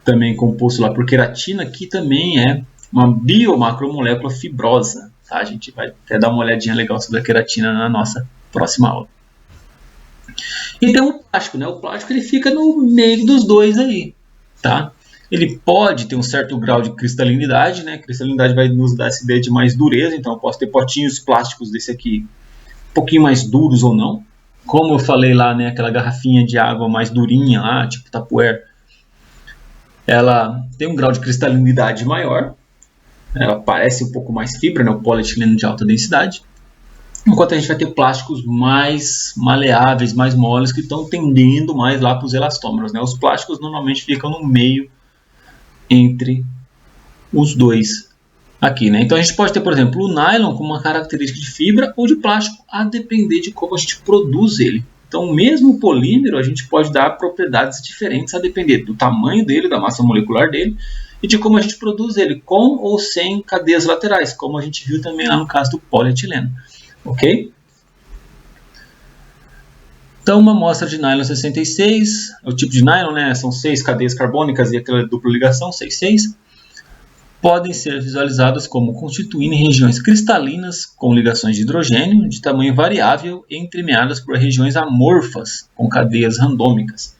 também composto lá por queratina, que também é uma biomacromolécula fibrosa, tá? A gente vai até dar uma olhadinha legal sobre a queratina na nossa próxima aula. E tem o plástico, né? O plástico ele fica no meio dos dois aí, tá? Ele pode ter um certo grau de cristalinidade, né? Cristalinidade vai nos dar essa ideia de mais dureza, então eu posso ter potinhos plásticos desse aqui um pouquinho mais duros ou não. Como eu falei lá, né? Aquela garrafinha de água mais durinha lá, tipo Tupperware, ela tem um grau de cristalinidade maior, ela parece um pouco mais fibra, né? O polietileno de alta densidade. Enquanto a gente vai ter plásticos mais maleáveis, mais moles, que estão tendendo mais lá para os elastômeros, né? Os plásticos normalmente ficam no meio entre os dois aqui, né? Então a gente pode ter, por exemplo, o nylon com uma característica de fibra ou de plástico, a depender de como a gente produz ele. Então, o mesmo polímero a gente pode dar propriedades diferentes a depender do tamanho dele, da massa molecular dele e de como a gente produz ele, com ou sem cadeias laterais, como a gente viu também lá no caso do polietileno. Ok? Então, uma amostra de nylon 66, o tipo de nylon, né, são 6 cadeias carbônicas e aquela dupla ligação, 6,6, podem ser visualizadas como constituindo regiões cristalinas com ligações de hidrogênio de tamanho variável entremeadas por regiões amorfas com cadeias randômicas.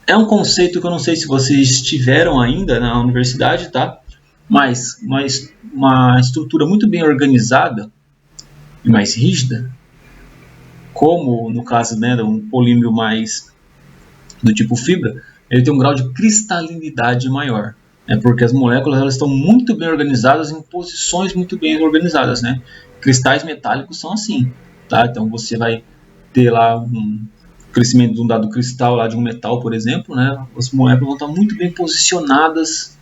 É um conceito que eu não sei se vocês tiveram ainda na universidade, tá? Mas uma estrutura muito bem organizada e mais rígida, como no caso, né, de um polímero mais do tipo fibra, ele tem um grau de cristalinidade maior, né, porque as moléculas elas estão muito bem organizadas em posições muito bem organizadas, né? Cristais metálicos são assim, tá? Então você vai ter lá um crescimento de um dado cristal lá de um metal, por exemplo, né? As moléculas vão estar muito bem posicionadas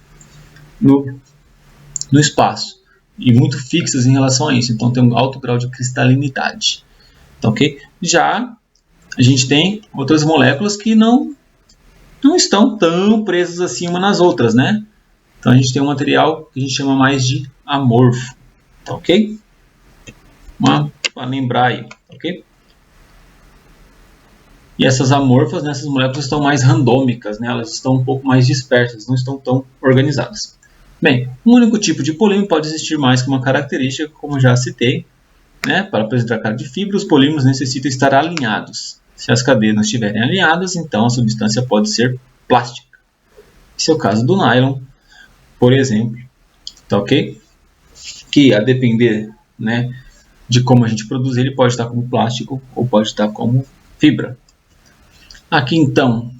no espaço e muito fixas em relação a isso, então tem um alto grau de cristalinidade. Então, ok? Já a gente tem outras moléculas que não estão tão presas assim umas nas outras, né? Então a gente tem um material que a gente chama mais de amorfo, tá ok? Para lembrar aí, ok? E essas amorfas, né, essas moléculas estão mais randômicas, né? Elas estão um pouco mais dispersas, não estão tão organizadas. Bem, um único tipo de polímero pode existir mais que uma característica, como já citei, né? Para apresentar cara de fibra, os polímeros necessitam estar alinhados. Se as cadeias não estiverem alinhadas, então a substância pode ser plástica. Esse é o caso do nylon, por exemplo, tá ok? Que a depender, né, de como a gente produz ele, pode estar como plástico ou pode estar como fibra. Aqui então,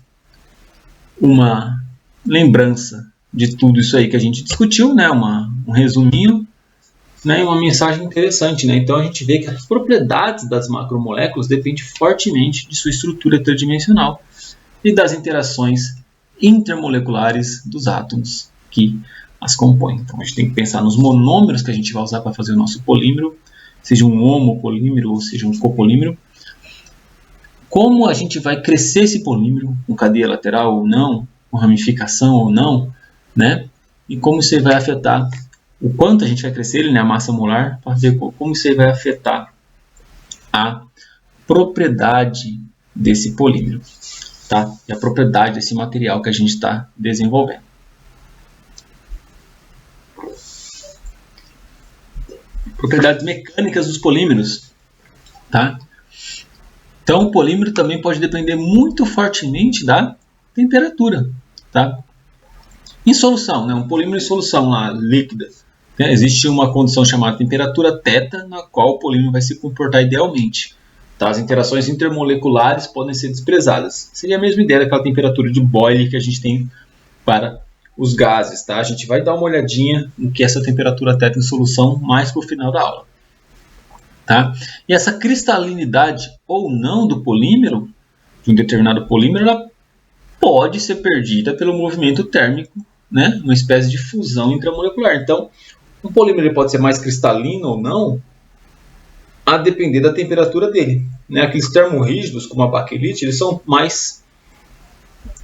uma lembrança de tudo isso aí que a gente discutiu, né, um resuminho, né, e uma mensagem interessante, né? Então a gente vê que as propriedades das macromoléculas dependem fortemente de sua estrutura tridimensional e das interações intermoleculares dos átomos que as compõem. Então a gente tem que pensar nos monômeros que a gente vai usar para fazer o nosso polímero, seja um homopolímero ou seja um copolímero. Como a gente vai crescer esse polímero, com cadeia lateral ou não, com ramificação ou não, né? E como isso vai afetar o quanto a gente vai crescer ele, né, a massa molar, para ver como isso vai afetar a propriedade desse polímero, tá? E a propriedade desse material que a gente está desenvolvendo. Propriedades mecânicas dos polímeros, tá? Então, o polímero também pode depender muito fortemente da temperatura, tá? Em solução, né? Um polímero em solução lá, líquida, né? Existe uma condição chamada temperatura θ, na qual o polímero vai se comportar idealmente. Tá? As interações intermoleculares podem ser desprezadas. Seria a mesma ideia daquela temperatura de Boyle que a gente tem para os gases, tá? A gente vai dar uma olhadinha no que é essa temperatura θ em solução mais para o final da aula. Tá? E essa cristalinidade ou não do polímero, de um determinado polímero, ela pode ser perdida pelo movimento térmico, né? Uma espécie de fusão intramolecular. Então, um polímero ele pode ser mais cristalino ou não, a depender da temperatura dele. Né? Aqueles termorrígidos, como a baquelite, eles são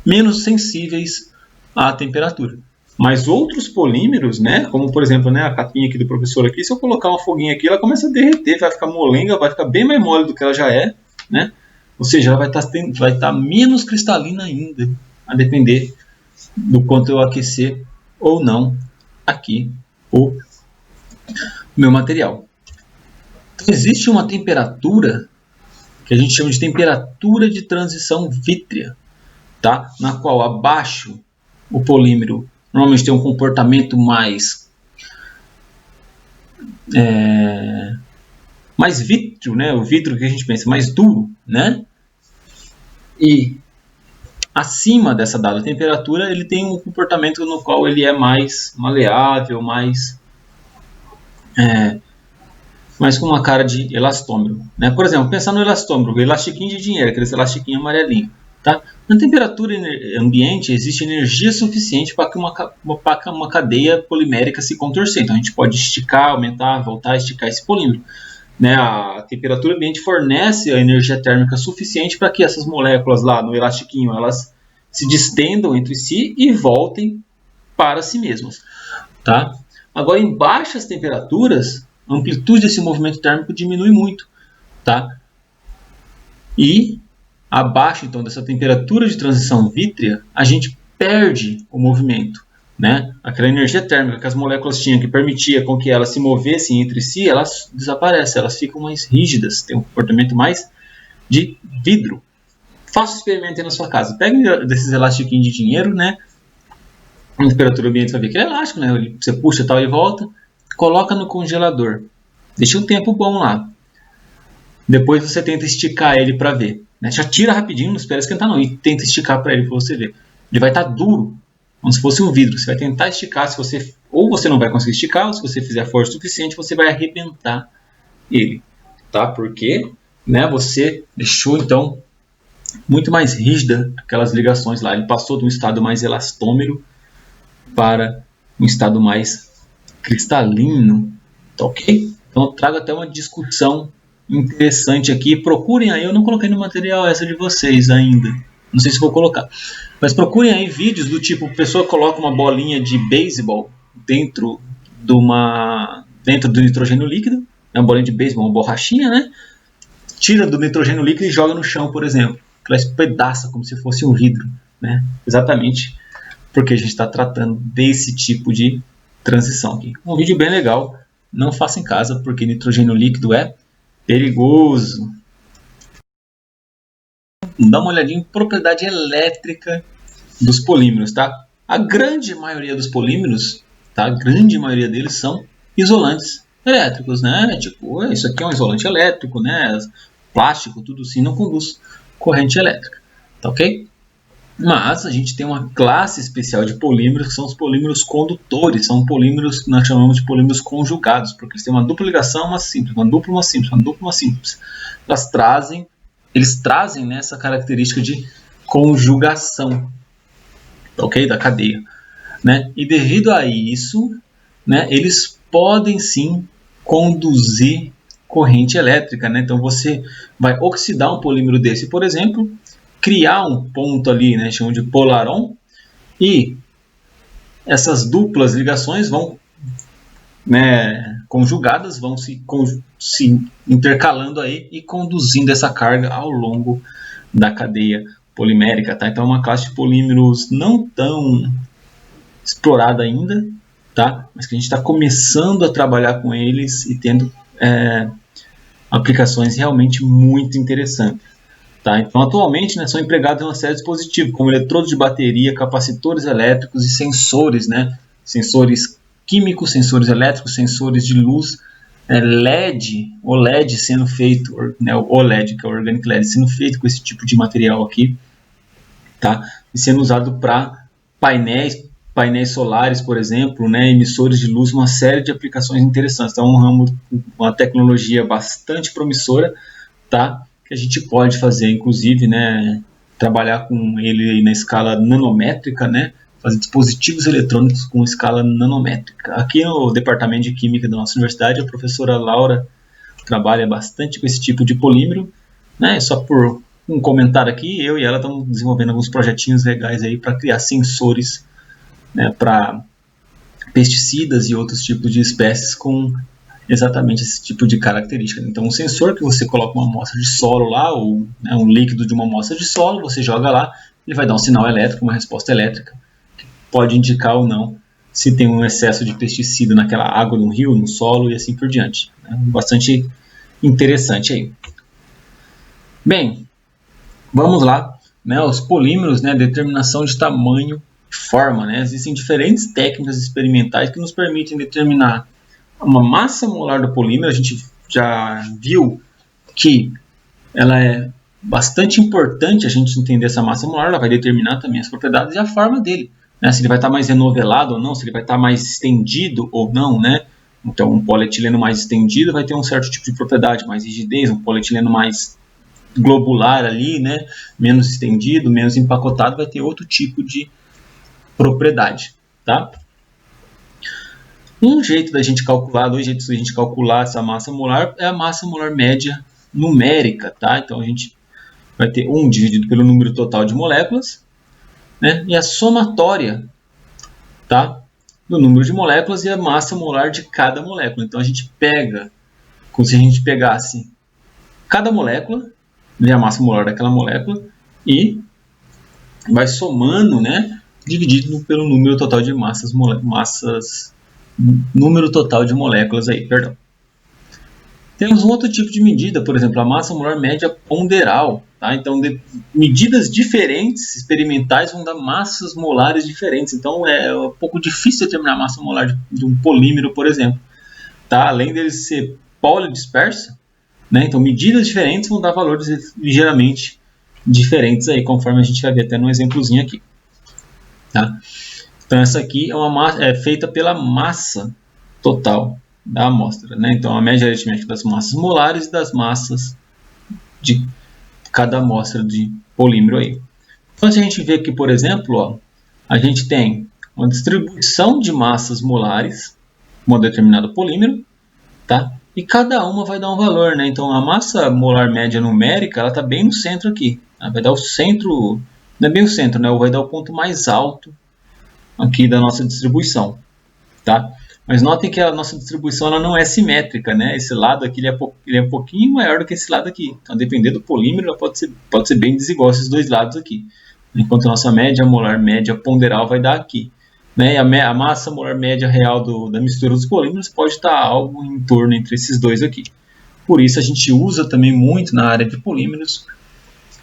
menos sensíveis à temperatura. Mas outros polímeros, né, como por exemplo, né, a capinha aqui do professor aqui, se eu colocar uma foguinha aqui, ela começa a derreter, vai ficar molenga, vai ficar bem mais mole do que ela já é, né? Ou seja, ela vai estar menos cristalina ainda, a depender do quanto eu aquecer ou não aqui o meu material. Então, existe uma temperatura que a gente chama de temperatura de transição vítrea, tá? Na qual abaixo o polímero normalmente tem um comportamento mais vítreo, né? O vítreo que a gente pensa mais duro, né? E acima dessa dada temperatura ele tem um comportamento no qual ele é mais maleável, mais com uma cara de elastômero, né? Por exemplo, pensar no elastômero, o elastiquinho de dinheiro, aquele elastiquinho amarelinho, tá? Na temperatura ambiente existe energia suficiente para que uma cadeia polimérica se contorcer. Então a gente pode esticar, aumentar, voltar a esticar esse polímero, né? A temperatura ambiente fornece a energia térmica suficiente para que essas moléculas lá no elastiquinho elas se distendam entre si e voltem para si mesmos, tá? Agora, em baixas temperaturas, a amplitude desse movimento térmico diminui muito, tá? E abaixo, então, dessa temperatura de transição vítrea, a gente perde o movimento, né? Aquela energia térmica que as moléculas tinham, que permitia com que elas se movessem entre si, elas desaparecem, elas ficam mais rígidas, têm um comportamento mais de vidro. Faça o experimento aí na sua casa. Pegue desses elastiquinhos de dinheiro, né? A temperatura ambiente, você vai ver que ele é elástico, né? Você puxa e tal e volta. Coloca no congelador. Deixa um tempo bom lá. Depois você tenta esticar ele para ver. Né? Já tira rapidinho, não espera esquentar não. E tenta esticar para ele para você ver. Ele vai estar duro, como se fosse um vidro. Você vai tentar esticar, se você ou você não vai conseguir esticar, ou se você fizer força suficiente, você vai arrebentar ele. Tá? Porque, né, você deixou então muito mais rígida aquelas ligações lá. Ele passou de um estado mais elastômero para um estado mais cristalino, tá ok? Então eu trago até uma discussão interessante aqui. Procurem aí, eu não coloquei no material essa de vocês ainda, não sei se vou colocar, mas procurem aí vídeos do tipo, a pessoa coloca uma bolinha de beisebol dentro do nitrogênio líquido, é uma bolinha de beisebol, uma borrachinha, né? Tira do nitrogênio líquido e joga no chão, por exemplo. Ela espedaça como se fosse um vidro, né? Exatamente porque a gente está tratando desse tipo de transição aqui. Um vídeo bem legal, não faça em casa porque nitrogênio líquido é perigoso. Dá uma olhadinha em propriedade elétrica dos polímeros, tá? A grande maioria dos polímeros, tá? A grande maioria deles são isolantes elétricos, né? Tipo, isso aqui é um isolante elétrico, né? Plástico, tudo assim, não conduz corrente elétrica, tá ok? Mas a gente tem uma classe especial de polímeros que são os polímeros condutores, são polímeros que nós chamamos de polímeros conjugados, porque eles têm uma dupla ligação, uma simples, uma dupla, uma simples, uma dupla, uma simples. Eles trazem né, essa característica de conjugação, ok? Da cadeia, né? E devido a isso, né, eles podem sim conduzir corrente elétrica, né? Então você vai oxidar um polímero desse, por exemplo, criar um ponto ali, né, chamam de polaron, e essas duplas ligações vão, né, conjugadas, vão se intercalando aí e conduzindo essa carga ao longo da cadeia polimérica, tá? Então é uma classe de polímeros não tão explorada ainda, tá? Mas que a gente está começando a trabalhar com eles e tendo aplicações realmente muito interessantes. Tá? Então, atualmente, né, são empregados em uma série de dispositivos, como eletrodos de bateria, capacitores elétricos e sensores, né? Sensores químicos, sensores elétricos, sensores de luz, LED, OLED sendo feito, né, o OLED, que é o Organic LED, sendo feito com esse tipo de material aqui, tá? E sendo usado para painéis solares, por exemplo, né, emissores de luz, uma série de aplicações interessantes. Então, é um ramo, uma tecnologia bastante promissora, tá? Que a gente pode fazer, inclusive, né, trabalhar com ele na escala nanométrica, né, fazer dispositivos eletrônicos com escala nanométrica. Aqui no departamento de química da nossa universidade, a professora Laura trabalha bastante com esse tipo de polímero, né, só por um comentário aqui, eu e ela estamos desenvolvendo alguns projetinhos legais aí para criar sensores, né, para pesticidas e outros tipos de espécies com exatamente esse tipo de característica. Então, um sensor que você coloca uma amostra de solo lá, ou né, um líquido de uma amostra de solo, você joga lá, ele vai dar um sinal elétrico, uma resposta elétrica, que pode indicar ou não se tem um excesso de pesticida naquela água no rio, no solo e assim por diante. É bastante interessante aí. Bem, vamos lá, né, os polímeros, né, determinação de tamanho e forma, né, existem diferentes técnicas experimentais que nos permitem determinar uma massa molar do polímero. A gente já viu que ela é bastante importante a gente entender essa massa molar, ela vai determinar também as propriedades e a forma dele, né? Se ele vai estar mais renovelado ou não, se ele vai estar mais estendido ou não, né? Então, um polietileno mais estendido vai ter um certo tipo de propriedade, mais rigidez, um polietileno mais globular ali, né? Menos estendido, menos empacotado, vai ter outro tipo de propriedade, tá? Um jeito da gente calcular, dois jeitos da gente calcular essa massa molar é a massa molar média numérica, tá? Então a gente vai ter 1 dividido pelo número total de moléculas, né, e a somatória, tá, do número de moléculas e a massa molar de cada molécula. Então a gente pega, como se a gente pegasse cada molécula, né, a massa molar daquela molécula, e vai somando, né, dividido pelo número total de número total de moléculas aí, perdão. Temos um outro tipo de medida, por exemplo, a massa molar média ponderal. Tá? Então, medidas diferentes, experimentais, vão dar massas molares diferentes. Então, é um pouco difícil determinar a massa molar de um polímero, por exemplo. Tá? Além dele ser polidisperso, né? Então, medidas diferentes vão dar valores ligeiramente diferentes, aí, conforme a gente vai ver até no exemplozinho aqui. Tá? Então, essa aqui é feita pela massa total da amostra, né? Então, a média aritmética das massas molares e das massas de cada amostra de polímero aí. Então, se a gente vê aqui, por exemplo, ó, a gente tem uma distribuição de massas molares com um determinado polímero, tá? E cada uma vai dar um valor, né? Então, a massa molar média numérica, ela está bem no centro aqui. Ela vai dar o centro, não é bem o centro, né? Vai dar o ponto mais alto aqui da nossa distribuição, tá? Mas notem que a nossa distribuição ela não é simétrica, né? Esse lado aqui ele é um pouquinho maior do que esse lado aqui. Então, dependendo do polímero, ela pode ser bem desigual esses dois lados aqui. Enquanto a nossa média molar média ponderal vai dar aqui. Né? E a massa molar média real da mistura dos polímeros pode estar algo em torno entre esses dois aqui. Por isso, a gente usa também muito na área de polímeros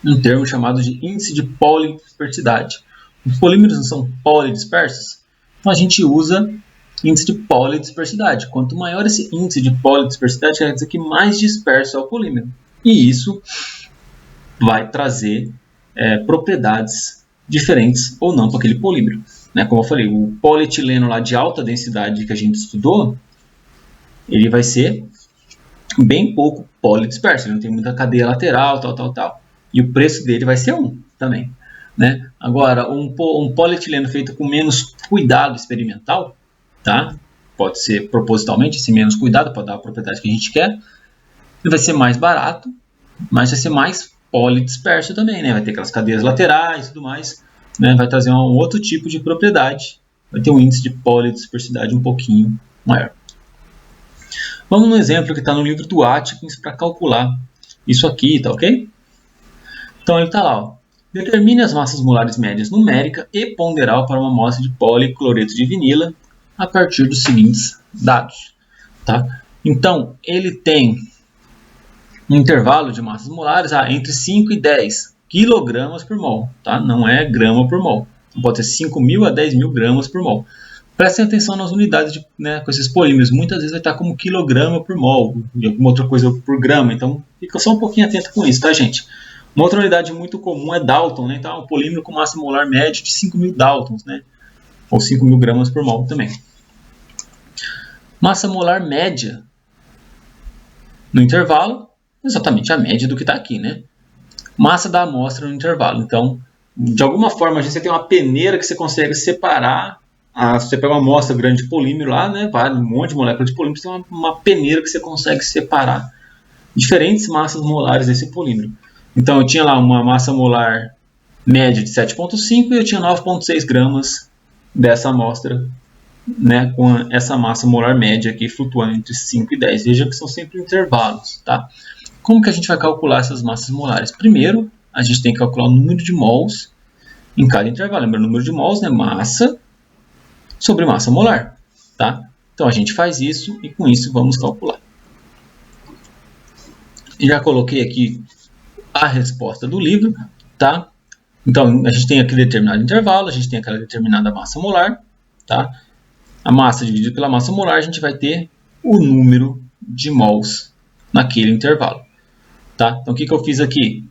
um termo chamado de índice de polidispersidade. Os polímeros não são polidispersos, então a gente usa índice de polidispersidade. Quanto maior esse índice de polidispersidade, quer dizer que mais disperso é o polímero. E isso vai trazer propriedades diferentes ou não para aquele polímero. Né? Como eu falei, o polietileno lá de alta densidade que a gente estudou, ele vai ser bem pouco polidisperso, ele não tem muita cadeia lateral, tal. E o preço dele vai ser 1 também. Né? Agora, um polietileno feito com menos cuidado experimental, tá? Pode ser propositalmente esse menos cuidado para dar a propriedade que a gente quer. Ele vai ser mais barato, mas vai ser mais polidisperso também, né? Vai ter aquelas cadeias laterais e tudo mais, né? Vai trazer um outro tipo de propriedade, vai ter um índice de polidispersidade um pouquinho maior. Vamos no exemplo que está no livro do Atkins para calcular isso aqui, tá ok? Então ele está lá, ó. Determine as massas molares médias numérica e ponderal para uma amostra de policloreto de vinila a partir dos seguintes dados. Tá? Então, ele tem um intervalo de massas molares entre 5 e 10 kg por mol. Tá? Não é grama por mol. Então, pode ser 5.000 a 10.000 gramas por mol. Prestem atenção nas unidades né, com esses polímeros. Muitas vezes vai estar como quilograma por mol e alguma outra coisa por grama. Então, fica só um pouquinho atento com isso, tá, gente? Uma outra unidade muito comum é Dalton. Né? Então, um polímero com massa molar média de 5.000 Daltons. Né? Ou 5.000 gramas por mol também. Massa molar média no intervalo, exatamente a média do que está aqui, né? Massa da amostra no intervalo. Então, de alguma forma, você tem uma peneira que você consegue separar. Se você pega uma amostra grande de polímero lá, né? Vai um monte de moléculas de polímero, você tem uma peneira que você consegue separar diferentes massas molares desse polímero. Então, eu tinha lá uma massa molar média de 7,5 e eu tinha 9,6 gramas dessa amostra, né, com essa massa molar média aqui flutuando entre 5 e 10. Veja que são sempre intervalos. Tá? Como que a gente vai calcular essas massas molares? Primeiro, a gente tem que calcular o número de mols em cada intervalo. Lembra, o número de mols é massa sobre massa molar. Tá? Então, a gente faz isso e com isso vamos calcular. Já coloquei aqui a resposta do livro. Tá? Então, a gente tem aquele determinado intervalo, a gente tem aquela determinada massa molar. Tá? A massa dividida pela massa molar, a gente vai ter o número de mols naquele intervalo. Tá? Então, o que eu fiz aqui?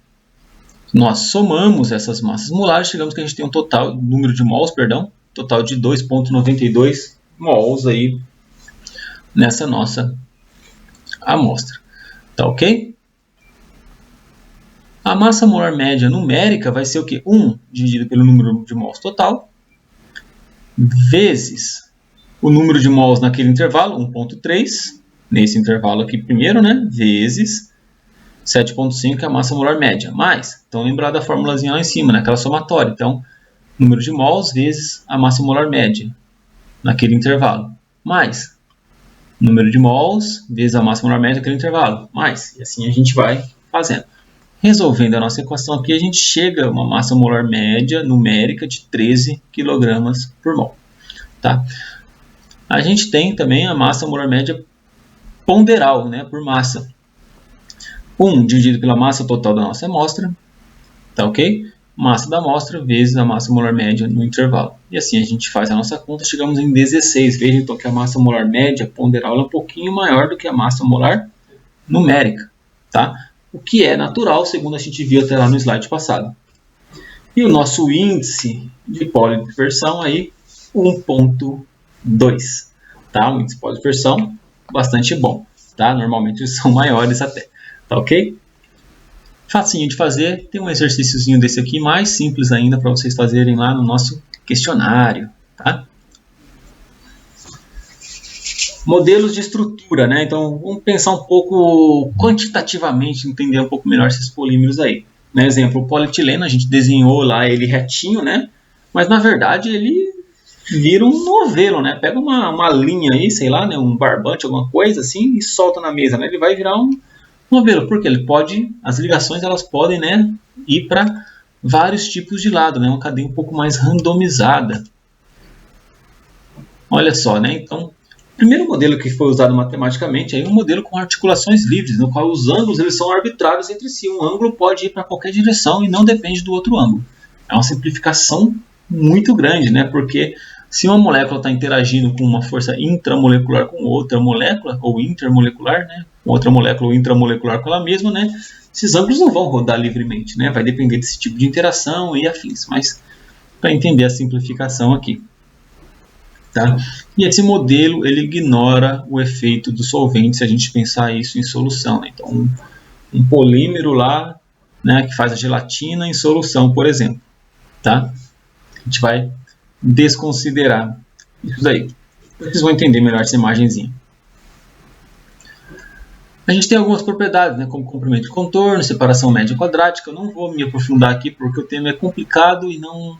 Nós somamos essas massas molares, chegamos que a gente tem um total, número de mols, perdão, total de 2,92 mols aí nessa nossa amostra. Tá ok? A massa molar média numérica vai ser o quê? 1 dividido pelo número de mols total, vezes o número de mols naquele intervalo, 1,3, nesse intervalo aqui primeiro, né? Vezes 7,5, que é a massa molar média. Mais, então lembrar da formulazinha lá em cima, né? Aquela somatória. Então, número de mols vezes a massa molar média naquele intervalo, mais número de mols vezes a massa molar média naquele intervalo, mais, e assim a gente vai fazendo. Resolvendo a nossa equação aqui, a gente chega a uma massa molar média numérica de 13 kg por mol. Tá? A gente tem também a massa molar média ponderal, né, por massa. 1 dividido pela massa total da nossa amostra, tá ok? Massa da amostra vezes a massa molar média no intervalo. E assim a gente faz a nossa conta, chegamos em 16. Veja então que a massa molar média ponderal é um pouquinho maior do que a massa molar numérica, tá? O que é natural, segundo a gente viu até lá no slide passado. E o nosso índice de polidispersão aí, 1.2. Tá? Um índice de polidispersão bastante bom. Tá? Normalmente eles são maiores até. Tá ok? Facinho de fazer. Tem um exercíciozinho desse aqui, mais simples ainda, para vocês fazerem lá no nosso questionário. Tá? Modelos de estrutura, né? Então, vamos pensar um pouco quantitativamente, entender um pouco melhor esses polímeros aí. Né? Exemplo, o polietileno, a gente desenhou lá ele retinho, né? Mas na verdade ele vira um novelo, né? Pega uma linha aí, sei lá, né? Um barbante, alguma coisa assim, e solta na mesa, né? Ele vai virar um novelo, porque ele pode, as ligações elas podem, né, ir para vários tipos de lado, né? Uma cadeia um pouco mais randomizada. Olha só, né? Então, o primeiro modelo que foi usado matematicamente é um modelo com articulações livres, no qual os ângulos eles são arbitrários entre si. Um ângulo pode ir para qualquer direção e não depende do outro ângulo. É uma simplificação muito grande, né? Porque se uma molécula está interagindo com uma força intramolecular com outra molécula, ou intermolecular, né? Outra molécula ou intramolecular com ela mesma, né? Esses ângulos não vão rodar livremente, né? Vai depender desse tipo de interação e afins. Mas para entender a simplificação aqui. Tá? E esse modelo ele ignora o efeito do solvente se a gente pensar isso em solução. Né? Então, um polímero lá, né, que faz a gelatina em solução, por exemplo. Tá? A gente vai desconsiderar isso daí. Vocês vão entender melhor essa imagenzinha. A gente tem algumas propriedades, né, como comprimento de contorno, separação média quadrática. Eu não vou me aprofundar aqui porque o tema é complicado e a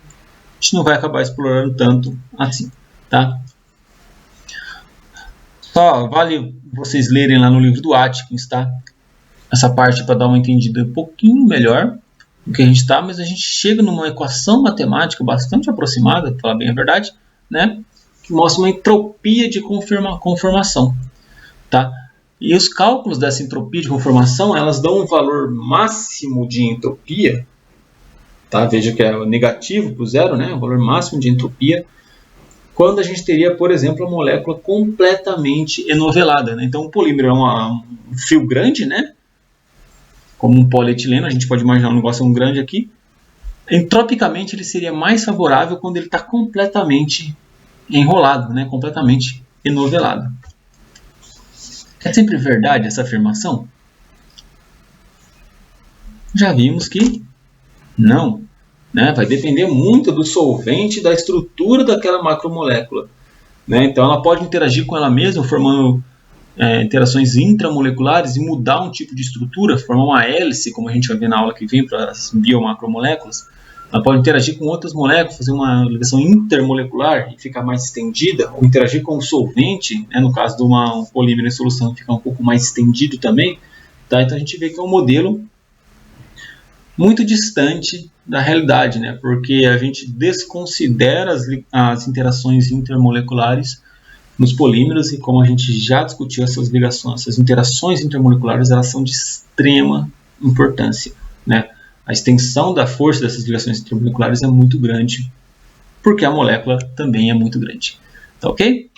gente não vai acabar explorando tanto assim. Tá? Só vale vocês lerem lá no livro do Atkins, tá? Essa parte para dar uma entendida um pouquinho melhor do que a gente está, mas a gente chega numa equação matemática bastante aproximada, para falar bem a verdade, né? Que mostra uma entropia de conformação, tá? E os cálculos dessa entropia de conformação, elas dão um valor máximo de entropia, tá? Veja que é negativo para o zero, né? O valor máximo de entropia quando a gente teria, por exemplo, a molécula completamente enovelada. Né? Então, o polímero é um fio grande, né? Como um polietileno, a gente pode imaginar um negócio grande aqui. Entropicamente, ele seria mais favorável quando ele está completamente enrolado, né? Completamente enovelado. É sempre verdade essa afirmação? Já vimos que não. Né? Vai depender muito do solvente e da estrutura daquela macromolécula. Né? Então, ela pode interagir com ela mesma, formando interações intramoleculares e mudar um tipo de estrutura, formar uma hélice, como a gente vai ver na aula que vem para as biomacromoléculas. Ela pode interagir com outras moléculas, fazer uma ligação intermolecular e ficar mais estendida, ou interagir com o solvente, né? No caso de um polímero em solução, ficar um pouco mais estendido também. Tá? Então, a gente vê que é um modelo muito distante da realidade, né? Porque a gente desconsidera as interações intermoleculares nos polímeros e como a gente já discutiu essas ligações, essas interações intermoleculares, elas são de extrema importância, né? A extensão da força dessas ligações intermoleculares é muito grande, porque a molécula também é muito grande. Tá ok?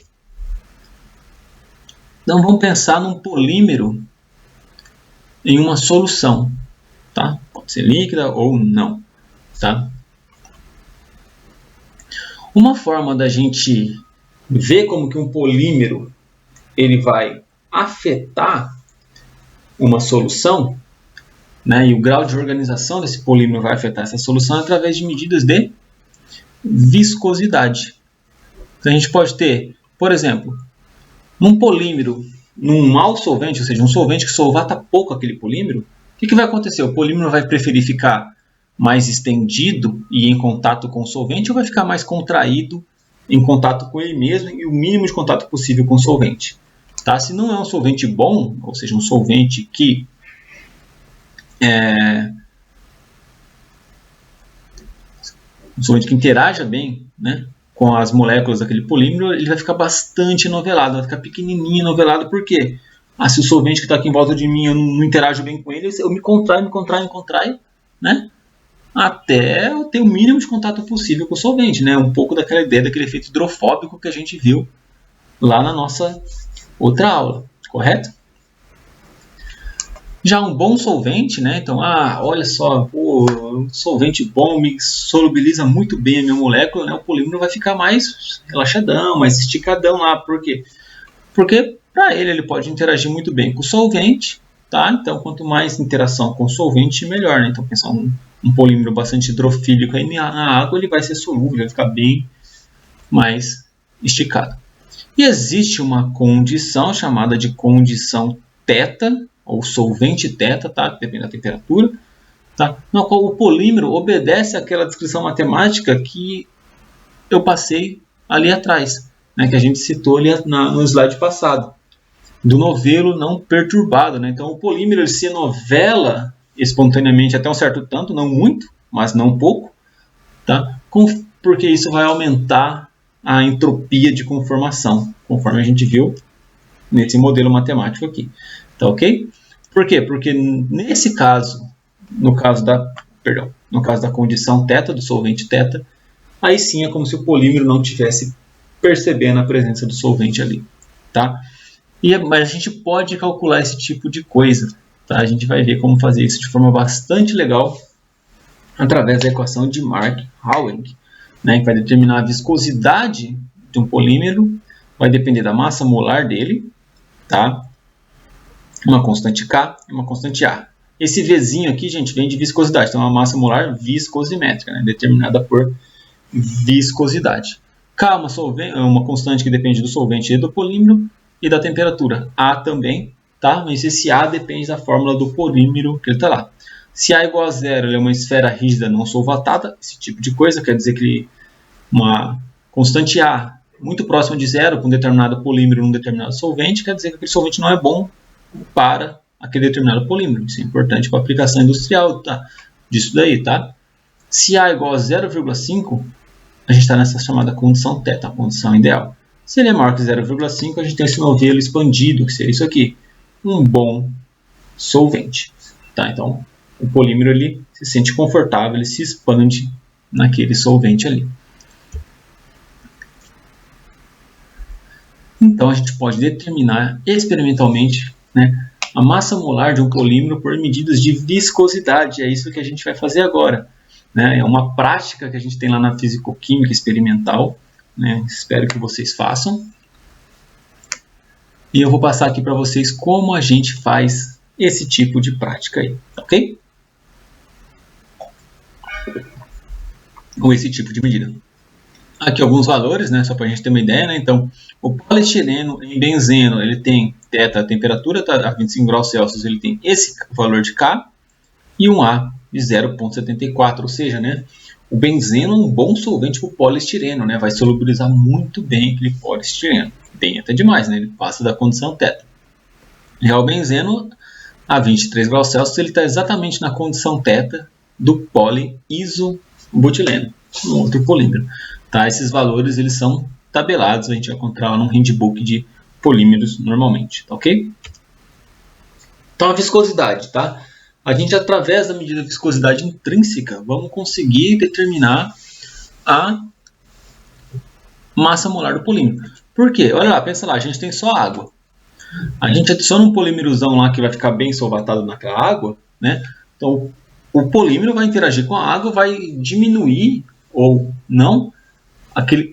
Então vamos pensar num polímero em uma solução, tá? Pode ser líquida ou não. Tá? Uma forma da gente ver como que um polímero ele vai afetar uma solução, né, e o grau de organização desse polímero vai afetar essa solução através de medidas de viscosidade. Então a gente pode ter, por exemplo, num polímero, num mau solvente, ou seja, um solvente que solvata pouco aquele polímero, o que vai acontecer? O polímero vai preferir ficar mais estendido e em contato com o solvente, ou vai ficar mais contraído em contato com ele mesmo e o mínimo de contato possível com o solvente. Tá? Se não é um solvente bom, ou seja, um solvente que interaja bem, né, com as moléculas daquele polímero, ele vai ficar bastante novelado, vai ficar pequenininho novelado. Por quê? Se o solvente que está aqui em volta de mim eu não interajo bem com ele, eu me contraio, né, até eu ter o mínimo de contato possível com o solvente, né, um pouco daquela ideia daquele efeito hidrofóbico que a gente viu lá na nossa outra aula, correto? Já um bom solvente, né? Então, olha só, um solvente bom me solubiliza muito bem a minha molécula, né? O polímero vai ficar mais relaxadão, mais esticadão lá. Por quê? Porque para ele pode interagir muito bem com o solvente, tá? Então, quanto mais interação com o solvente, melhor, né? Então, pensar um polímero bastante hidrofílico aí na água, ele vai ser solúvel, vai ficar bem mais esticado. E existe uma condição chamada de condição θ, ou solvente θ, tá? Depende da temperatura, tá? Na qual o polímero obedece àquela descrição matemática que eu passei ali atrás, né? Que a gente citou ali no slide passado, do novelo não perturbado, né? Então o polímero ele se novela espontaneamente até um certo tanto, não muito, mas não pouco, tá? Porque isso vai aumentar a entropia de conformação, conforme a gente viu nesse modelo matemático aqui. Tá ok? Por quê? Porque nesse caso, no caso da condição θ, do solvente θ, aí sim é como se o polímero não estivesse percebendo a presença do solvente ali. Tá? Mas a gente pode calcular esse tipo de coisa. Tá? A gente vai ver como fazer isso de forma bastante legal através da equação de Mark-Howing, né, que vai determinar a viscosidade de um polímero, vai depender da massa molar dele, tá? Uma constante K e uma constante A. Esse Vzinho aqui, gente, vem de viscosidade, então é uma massa molar viscosimétrica, né, determinada por viscosidade. K é uma constante que depende do solvente e do polímero e da temperatura. A também, tá? Mas esse A depende da fórmula do polímero que ele está lá. Se A igual a zero, ele é uma esfera rígida não solvatada, esse tipo de coisa, quer dizer que uma constante A muito próxima de zero com um determinado polímero num determinado solvente, quer dizer que aquele solvente não é bom para aquele determinado polímero. Isso é importante para a aplicação industrial, tá? Disso daí, tá? Se A igual a 0,5, a gente está nessa chamada condição θ, a condição ideal. Se ele é maior que 0,5, a gente tem esse novelo expandido, que seria isso aqui, um bom solvente. Tá? Então, o polímero ele se sente confortável, ele se expande naquele solvente ali. Então, a gente pode determinar experimentalmente, né, a massa molar de um polímero por medidas de viscosidade. É isso que a gente vai fazer agora. Né? É uma prática que a gente tem lá na fisicoquímica experimental. Né? Espero que vocês façam. E eu vou passar aqui para vocês como a gente faz esse tipo de prática aí, ok? Ou esse tipo de medida. Aqui alguns valores, né, só para a gente ter uma ideia, né? Então, o poliestireno em benzeno, ele tem θ, a temperatura está a 25 graus Celsius, ele tem esse valor de K e um A de 0,74, ou seja, né, o benzeno é um bom solvente para o poliestireno, né, vai solubilizar muito bem aquele poliestireno, bem até demais, né, ele passa da condição θ. Já o benzeno, a 23 graus Celsius, ele está exatamente na condição θ do poliisobutileno, um outro polímero. Tá? Esses valores eles são tabelados, a gente vai encontrar lá no handbook de polímeros normalmente, tá ok? Então a viscosidade, tá? A gente através da medida de viscosidade intrínseca vamos conseguir determinar a massa molar do polímero. Por quê? Olha lá, pensa lá, a gente tem só água. A gente adiciona um polímerozão lá que vai ficar bem solvatado naquela água, né? Então o polímero vai interagir com a água, vai diminuir ou não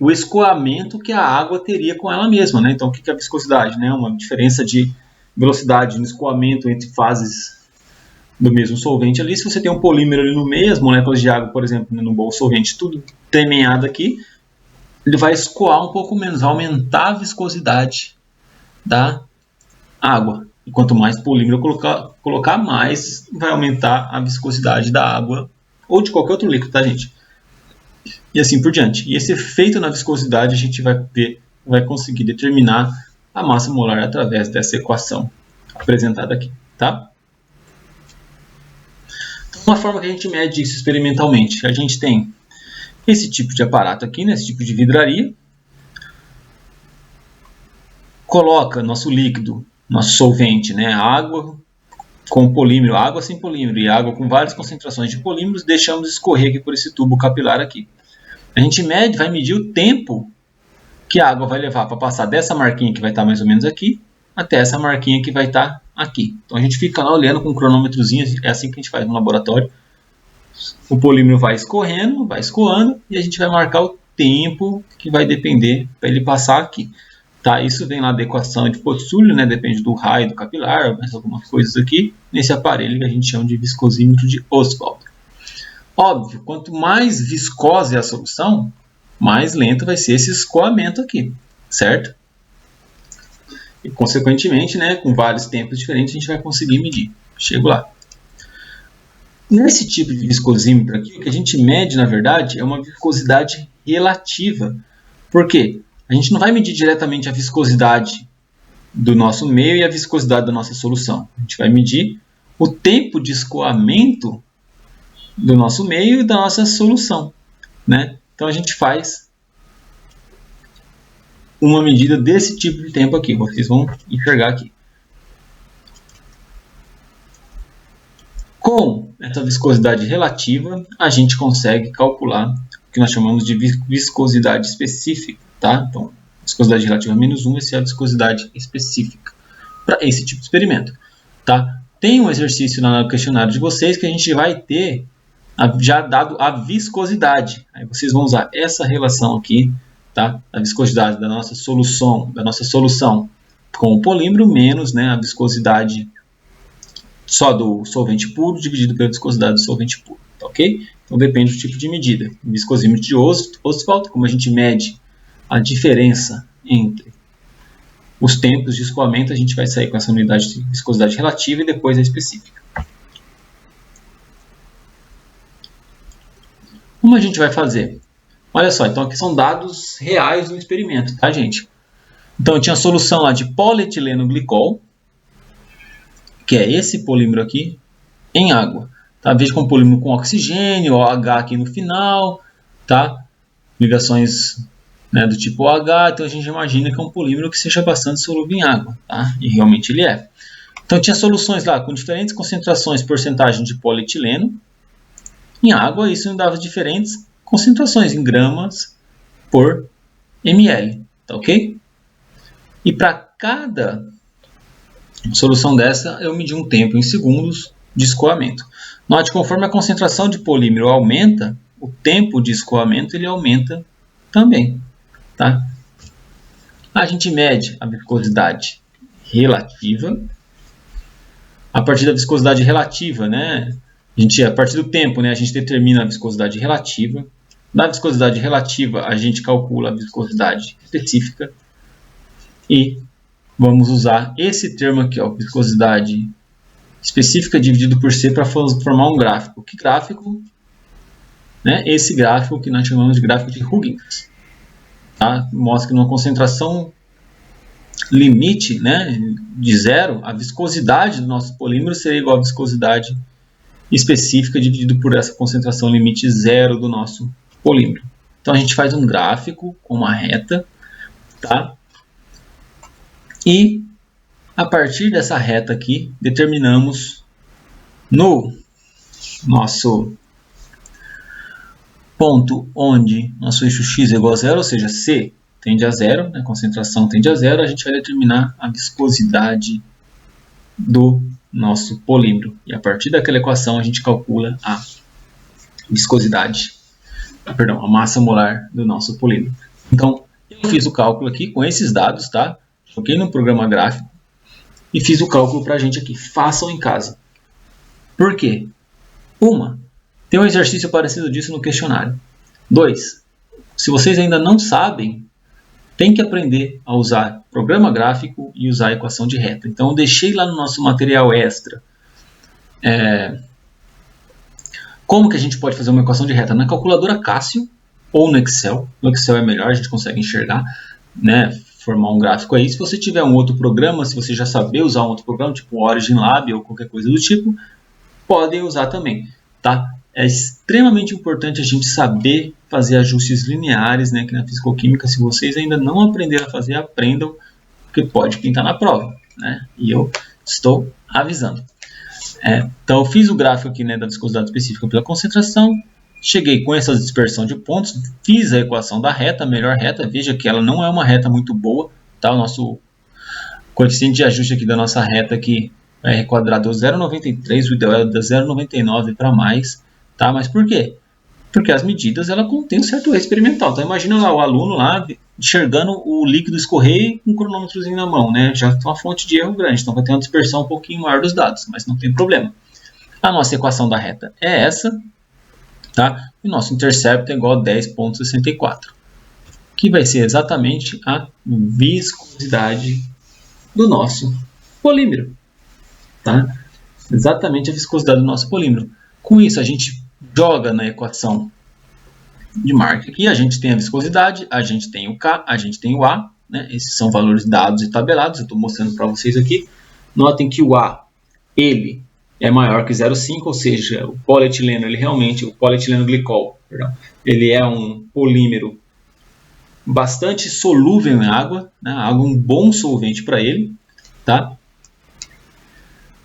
o escoamento que a água teria com ela mesma, né? Então, o que é a viscosidade? Né? Uma diferença de velocidade no escoamento entre fases do mesmo solvente ali. Se você tem um polímero ali no meio, as moléculas de água, por exemplo, no bom solvente, tudo tremeado aqui, ele vai escoar um pouco menos, vai aumentar a viscosidade da água. E quanto mais polímero colocar, mais vai aumentar a viscosidade da água ou de qualquer outro líquido, tá, gente? E assim por diante. E esse efeito na viscosidade a gente vai conseguir determinar a massa molar através dessa equação apresentada aqui, tá? Então, uma forma que a gente mede isso experimentalmente, a gente tem esse tipo de aparato aqui, né, esse tipo de vidraria, coloca nosso líquido, nosso solvente, né, água com polímero, água sem polímero e água com várias concentrações de polímeros, deixamos escorrer aqui por esse tubo capilar aqui. A gente vai medir o tempo que a água vai levar para passar dessa marquinha que vai estar mais ou menos aqui, até essa marquinha que vai estar aqui. Então a gente fica lá olhando com um cronômetrozinho, é assim que a gente faz no laboratório. O polímero vai escorrendo, vai escoando, e a gente vai marcar o tempo que vai depender para ele passar aqui. Tá? Isso vem lá da equação de Poiseuille, né? Depende do raio do capilar, mais algumas coisas aqui, nesse aparelho que a gente chama de viscosímetro de Ostwald. Óbvio, quanto mais viscosa é a solução, mais lento vai ser esse escoamento aqui, certo? E, consequentemente, né, com vários tempos diferentes, a gente vai conseguir medir. Chego lá. Nesse tipo de viscosímetro aqui, o que a gente mede, na verdade, é uma viscosidade relativa. Por quê? A gente não vai medir diretamente a viscosidade do nosso meio e a viscosidade da nossa solução. A gente vai medir o tempo de escoamento do nosso meio e da nossa solução, né? Então a gente faz uma medida desse tipo de tempo aqui. Vocês vão enxergar aqui. Com essa viscosidade relativa, a gente consegue calcular o que nós chamamos de viscosidade específica, tá? Então, viscosidade relativa menos 1, essa é a viscosidade específica para esse tipo de experimento, tá? Tem um exercício lá no questionário de vocês que a gente vai ter já dado a viscosidade. Aí vocês vão usar essa relação aqui, tá? A viscosidade da nossa solução com o polímero menos, né, a viscosidade só do solvente puro dividido pela viscosidade do solvente puro, tá, ok? Então depende do tipo de medida. O viscosímetro de Ostwald, como a gente mede a diferença entre os tempos de escoamento, a gente vai sair com essa unidade de viscosidade relativa e depois a específica. Como a gente vai fazer? Olha só, então aqui são dados reais do experimento, tá, gente? Então eu tinha a solução lá de polietileno glicol, que é esse polímero aqui, em água. Tá? Veja com polímero com oxigênio, OH aqui no final, tá? Ligações, né, do tipo OH, então a gente imagina que é um polímero que seja bastante solúvel em água, tá? E realmente ele é. Então tinha soluções lá com diferentes concentrações, porcentagem de polietileno. Em água, isso dava diferentes concentrações em gramas por ml, tá ok? E para cada solução dessa, eu medi um tempo em segundos de escoamento. Note, conforme a concentração de polímero aumenta, o tempo de escoamento ele aumenta também, tá? A gente mede a viscosidade relativa. A partir da viscosidade relativa, né? A partir do tempo, né, a gente determina a viscosidade relativa. Da viscosidade relativa, a gente calcula a viscosidade específica. E vamos usar esse termo aqui, ó, viscosidade específica dividido por C, para formar um gráfico. Que gráfico? Né? Esse gráfico que nós chamamos de gráfico de Huggins. Tá? Mostra que numa concentração limite, né, de zero, a viscosidade do nosso polímero seria igual à viscosidade específica dividido por essa concentração limite zero do nosso polímero. Então a gente faz um gráfico com uma reta, tá? E a partir dessa reta aqui, determinamos no nosso ponto onde nosso eixo x é igual a zero, ou seja, C tende a zero, né, a concentração tende a zero, a gente vai determinar a viscosidade do nosso polímero. E a partir daquela equação a gente calcula a viscosidade, a massa molar do nosso polímero. Então, eu fiz o cálculo aqui com esses dados, tá? Coloquei no programa gráfico e fiz o cálculo para a gente aqui. Façam em casa. Por quê? Tem um exercício parecido disso no questionário. 2, se vocês ainda não sabem, tem que aprender a usar programa gráfico e usar a equação de reta. Então, eu deixei lá no nosso material extra Como que a gente pode fazer uma equação de reta? Na calculadora Casio ou no Excel. No Excel é melhor, a gente consegue enxergar, né, formar um gráfico aí. Se você tiver um outro programa, se você já saber usar um outro programa, tipo o Origin Lab ou qualquer coisa do tipo, podem usar também, tá? É extremamente importante a gente saber fazer ajustes lineares, né, aqui na fisicoquímica. Se vocês ainda não aprenderam a fazer, aprendam, porque pode pintar na prova, né? E eu estou avisando. Então, eu fiz o gráfico aqui, né, da viscosidade específica pela concentração, cheguei com essa dispersão de pontos, fiz a equação da reta, a melhor reta. Veja que ela não é uma reta muito boa, tá? O nosso coeficiente de ajuste aqui da nossa reta aqui, R quadrado é 0,93, o ideal é da 0,99 para mais, tá? Mas por quê? Porque as medidas ela contém um certo erro experimental. Então imagina lá o aluno lá enxergando o líquido escorrer com um cronômetrozinho na mão, né? Já tem uma fonte de erro grande, então vai ter uma dispersão um pouquinho maior dos dados, mas não tem problema. A nossa equação da reta é essa, tá? E o nosso intercepto é igual a 10,64, que vai ser exatamente a viscosidade do nosso polímero, tá? Exatamente a viscosidade do nosso polímero. Com isso a gente joga na equação de Mark aqui, a gente tem a viscosidade, a gente tem o K, a gente tem o A, né? Esses são valores dados e tabelados, eu estou mostrando para vocês aqui. Notem que o A, ele é maior que 0,5, ou seja, o polietileno, ele realmente, o polietileno glicol, perdão, ele é um polímero bastante solúvel em água, né? A água é um bom solvente para ele, tá?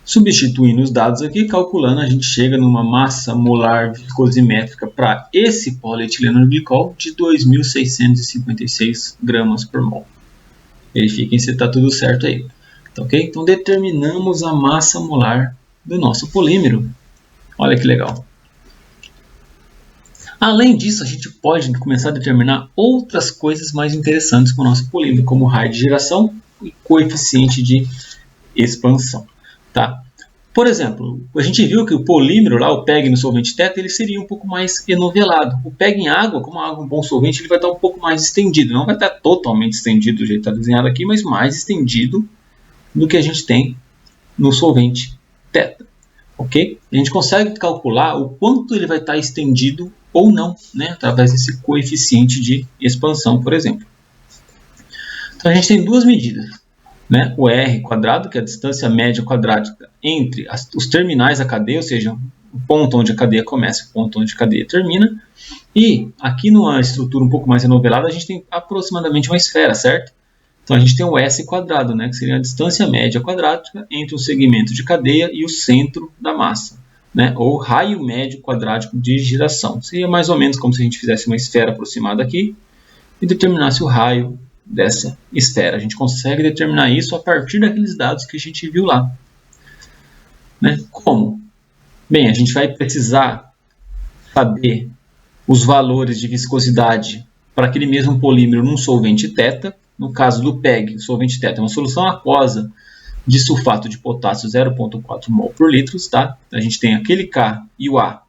Substituindo os dados aqui, calculando, a gente chega numa massa molar viscosimétrica para esse polietileno glicol de 2.656 gramas por mol. Verifiquem se está tudo certo aí. Tá, ok? Então determinamos a massa molar do nosso polímero. Olha que legal. Além disso, a gente pode começar a determinar outras coisas mais interessantes com o nosso polímero, como raio de geração e coeficiente de expansão. Tá? Por exemplo, a gente viu que o polímero, lá, o PEG no solvente teta, ele seria um pouco mais enovelado. O PEG em água, como a água é um bom solvente, ele vai estar um pouco mais estendido. Não vai estar totalmente estendido do jeito que está desenhado aqui, mas mais estendido do que a gente tem no solvente teta. Ok? A gente consegue calcular o quanto ele vai estar estendido ou não, né? Através desse coeficiente de expansão, por exemplo. Então a gente tem duas medidas, né? O R quadrado, que é a distância média quadrática entre os terminais da cadeia, ou seja, o ponto onde a cadeia começa e o ponto onde a cadeia termina. E aqui numa estrutura um pouco mais enovelada, a gente tem aproximadamente uma esfera, certo? Então a gente tem o S quadrado, né? Que seria a distância média quadrática entre o segmento de cadeia e o centro da massa, né? Ou raio médio quadrático de giração. Seria mais ou menos como se a gente fizesse uma esfera aproximada aqui e determinasse o raio dessa esfera. A gente consegue determinar isso a partir daqueles dados que a gente viu lá, né? Como? Bem, a gente vai precisar saber os valores de viscosidade para aquele mesmo polímero num solvente teta. No caso do PEG, o solvente teta é uma solução aquosa de sulfato de potássio 0,4 mol por litro, tá? A gente tem aquele K e o A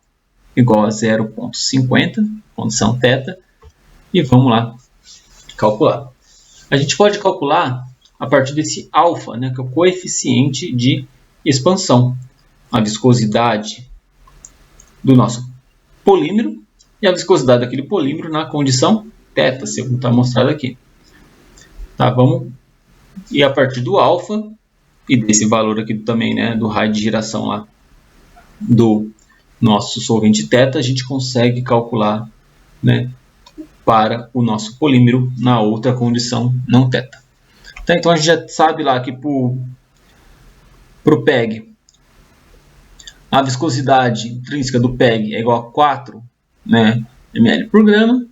igual a 0,50, condição teta, e vamos lá calcular. A gente pode calcular a partir desse alfa, né, que é o coeficiente de expansão, a viscosidade do nosso polímero e a viscosidade daquele polímero na condição teta, segundo está mostrado aqui. Tá, vamos, e a partir do alfa e desse valor aqui também, né, do raio de giração lá do nosso solvente teta, a gente consegue calcular, né, para o nosso polímero na outra condição não teta. Tá, então a gente já sabe lá que para o PEG a viscosidade intrínseca do PEG é igual a 4, né, ml por grama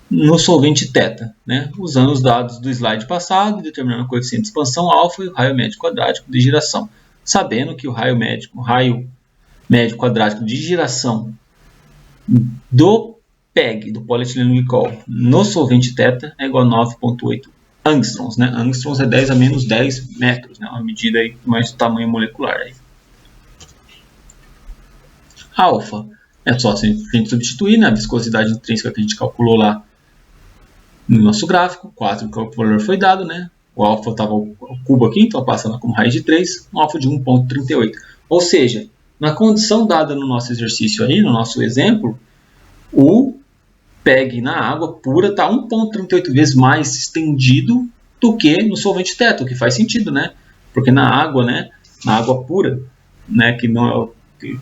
no solvente teta, né, usando os dados do slide passado, determinando o coeficiente de expansão alfa e o raio médio quadrático de giração, sabendo que o raio médio quadrático de giração do PEG, do polietileno glicol, no solvente teta é igual a 9,8 angstroms, né? Angstroms é 10 a menos 10 metros, né? Uma medida aí mais de tamanho molecular. Aí. Alfa é só a gente substituir, né? A viscosidade intrínseca que a gente calculou lá no nosso gráfico, 4 que o valor foi dado, né? O alfa estava o cubo aqui, então passa lá como raiz de 3, um alfa de 1,38. Ou seja, na condição dada no nosso exercício aí, no nosso exemplo, o PEG na água pura está 1,38 vezes mais estendido do que no solvente teto, o que faz sentido, né? Porque na água, né, na água pura, né, que não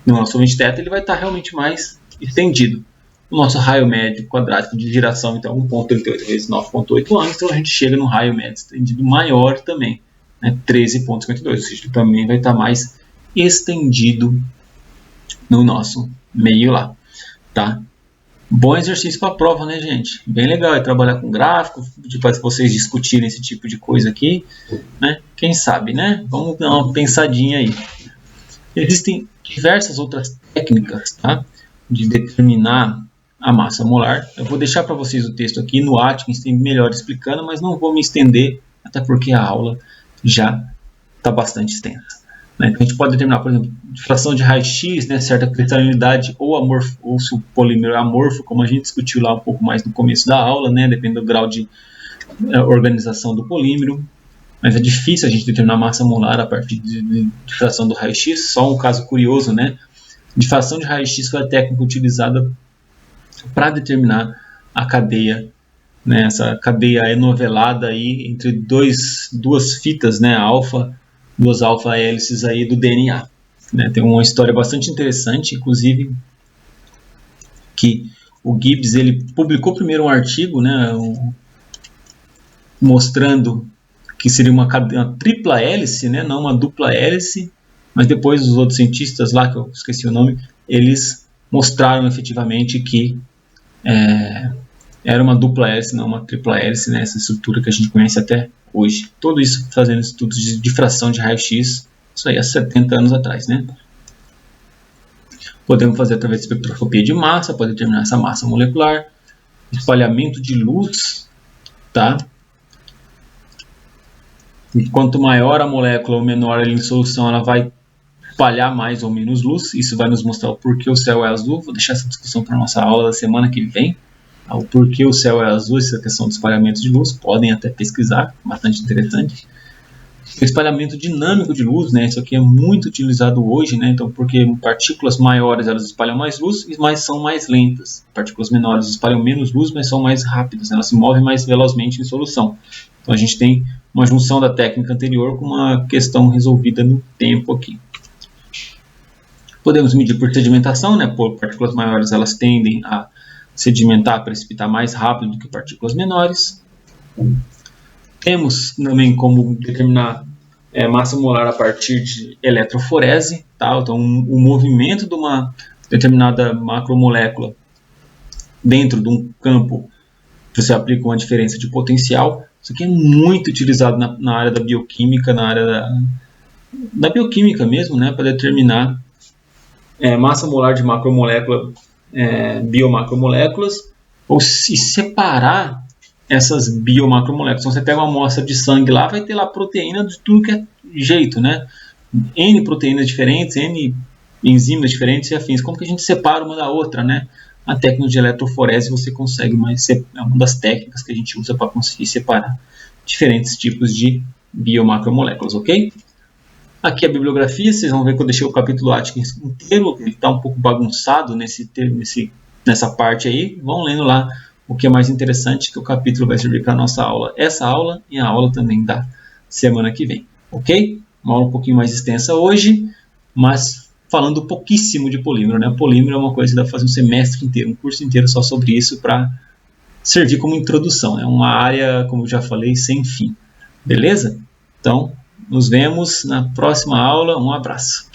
é o solvente teto, ele vai estar realmente mais estendido. O nosso raio médio quadrático de giração, então, 1,38 vezes 9,8 anos, então a gente chega no raio médio estendido maior também, né, 13,52, ou seja, também vai estar mais estendido no nosso meio lá, tá? Bom exercício para a prova, né, gente? Bem legal, é trabalhar com gráfico, para vocês discutirem esse tipo de coisa aqui, né? Quem sabe, né? Vamos dar uma pensadinha aí. Existem diversas outras técnicas, tá, de determinar a massa molar. Eu vou deixar para vocês o texto aqui no Atkins, tem melhor explicando, mas não vou me estender, até porque a aula já está bastante extensa. Né? Então, a gente pode determinar, por exemplo, difração de raio-x, né, certa cristalinidade ou se o polímero é amorfo, como a gente discutiu lá um pouco mais no começo da aula, né, depende do grau de organização do polímero. Mas é difícil a gente determinar a massa molar a partir de difração do raio-x. Só um caso curioso, né? Difração de raio-x foi a técnica utilizada para determinar a cadeia, né? Essa cadeia enovelada aí entre duas fitas, né? Duas alfa-hélices aí do DNA. Né? Tem uma história bastante interessante, inclusive, que o Gibbs ele publicou primeiro um artigo, né? Mostrando que seria uma tripla hélice, né? Não uma dupla hélice, mas depois os outros cientistas lá, que eu esqueci o nome, eles mostraram efetivamente que era uma dupla hélice, não uma tripla hélice, né? Essa estrutura que a gente conhece até hoje. Tudo isso fazendo estudos de difração de raio-x, isso aí há 70 anos atrás, né? Podemos fazer através de espectroscopia de massa, para determinar essa massa molecular, espalhamento de luz, tá? E quanto maior a molécula ou menor ela em solução, ela vai espalhar mais ou menos luz. Isso vai nos mostrar o porquê o céu é azul. Vou deixar essa discussão para a nossa aula da semana que vem. O porquê o céu é azul, essa questão do espalhamento de luz. Podem até pesquisar, bastante interessante. O espalhamento dinâmico de luz, né? Isso aqui é muito utilizado hoje, né? Então, porque partículas maiores elas espalham mais luz, mas são mais lentas. Partículas menores espalham menos luz, mas são mais rápidas. Elas se movem mais velozmente em solução. Então, a gente tem uma junção da técnica anterior com uma questão resolvida no tempo aqui. Podemos medir por sedimentação, né? Por partículas maiores elas tendem a sedimentar, precipitar mais rápido do que partículas menores. Temos também como determinar massa molar a partir de eletroforese, tá? Então, o movimento de uma determinada macromolécula dentro de um campo, você aplica uma diferença de potencial. Isso aqui é muito utilizado na área da bioquímica, na área da bioquímica mesmo, né? Para determinar massa molar de macromolécula, biomacromoléculas, ou se separar essas biomacromoléculas. Então, você pega uma amostra de sangue lá, vai ter lá proteína de tudo que é jeito, né? N proteínas diferentes, N enzimas diferentes e afins. Como que a gente separa uma da outra, né? A técnica de eletroforese você consegue, mas é uma das técnicas que a gente usa para conseguir separar diferentes tipos de biomacromoléculas, ok? Aqui a bibliografia, vocês vão ver que eu deixei o capítulo Atkins inteiro, ele está um pouco bagunçado nessa parte aí. Vão lendo lá o que é mais interessante, que o capítulo vai servir para a nossa aula, essa aula e a aula também da semana que vem, ok? Uma aula um pouquinho mais extensa hoje, mas falando pouquíssimo de polímero, né? Polímero é uma coisa que dá para fazer um semestre inteiro, um curso inteiro só sobre isso para servir como introdução. É uma área, como eu já falei, sem fim. Beleza? Então, nos vemos na próxima aula. Um abraço.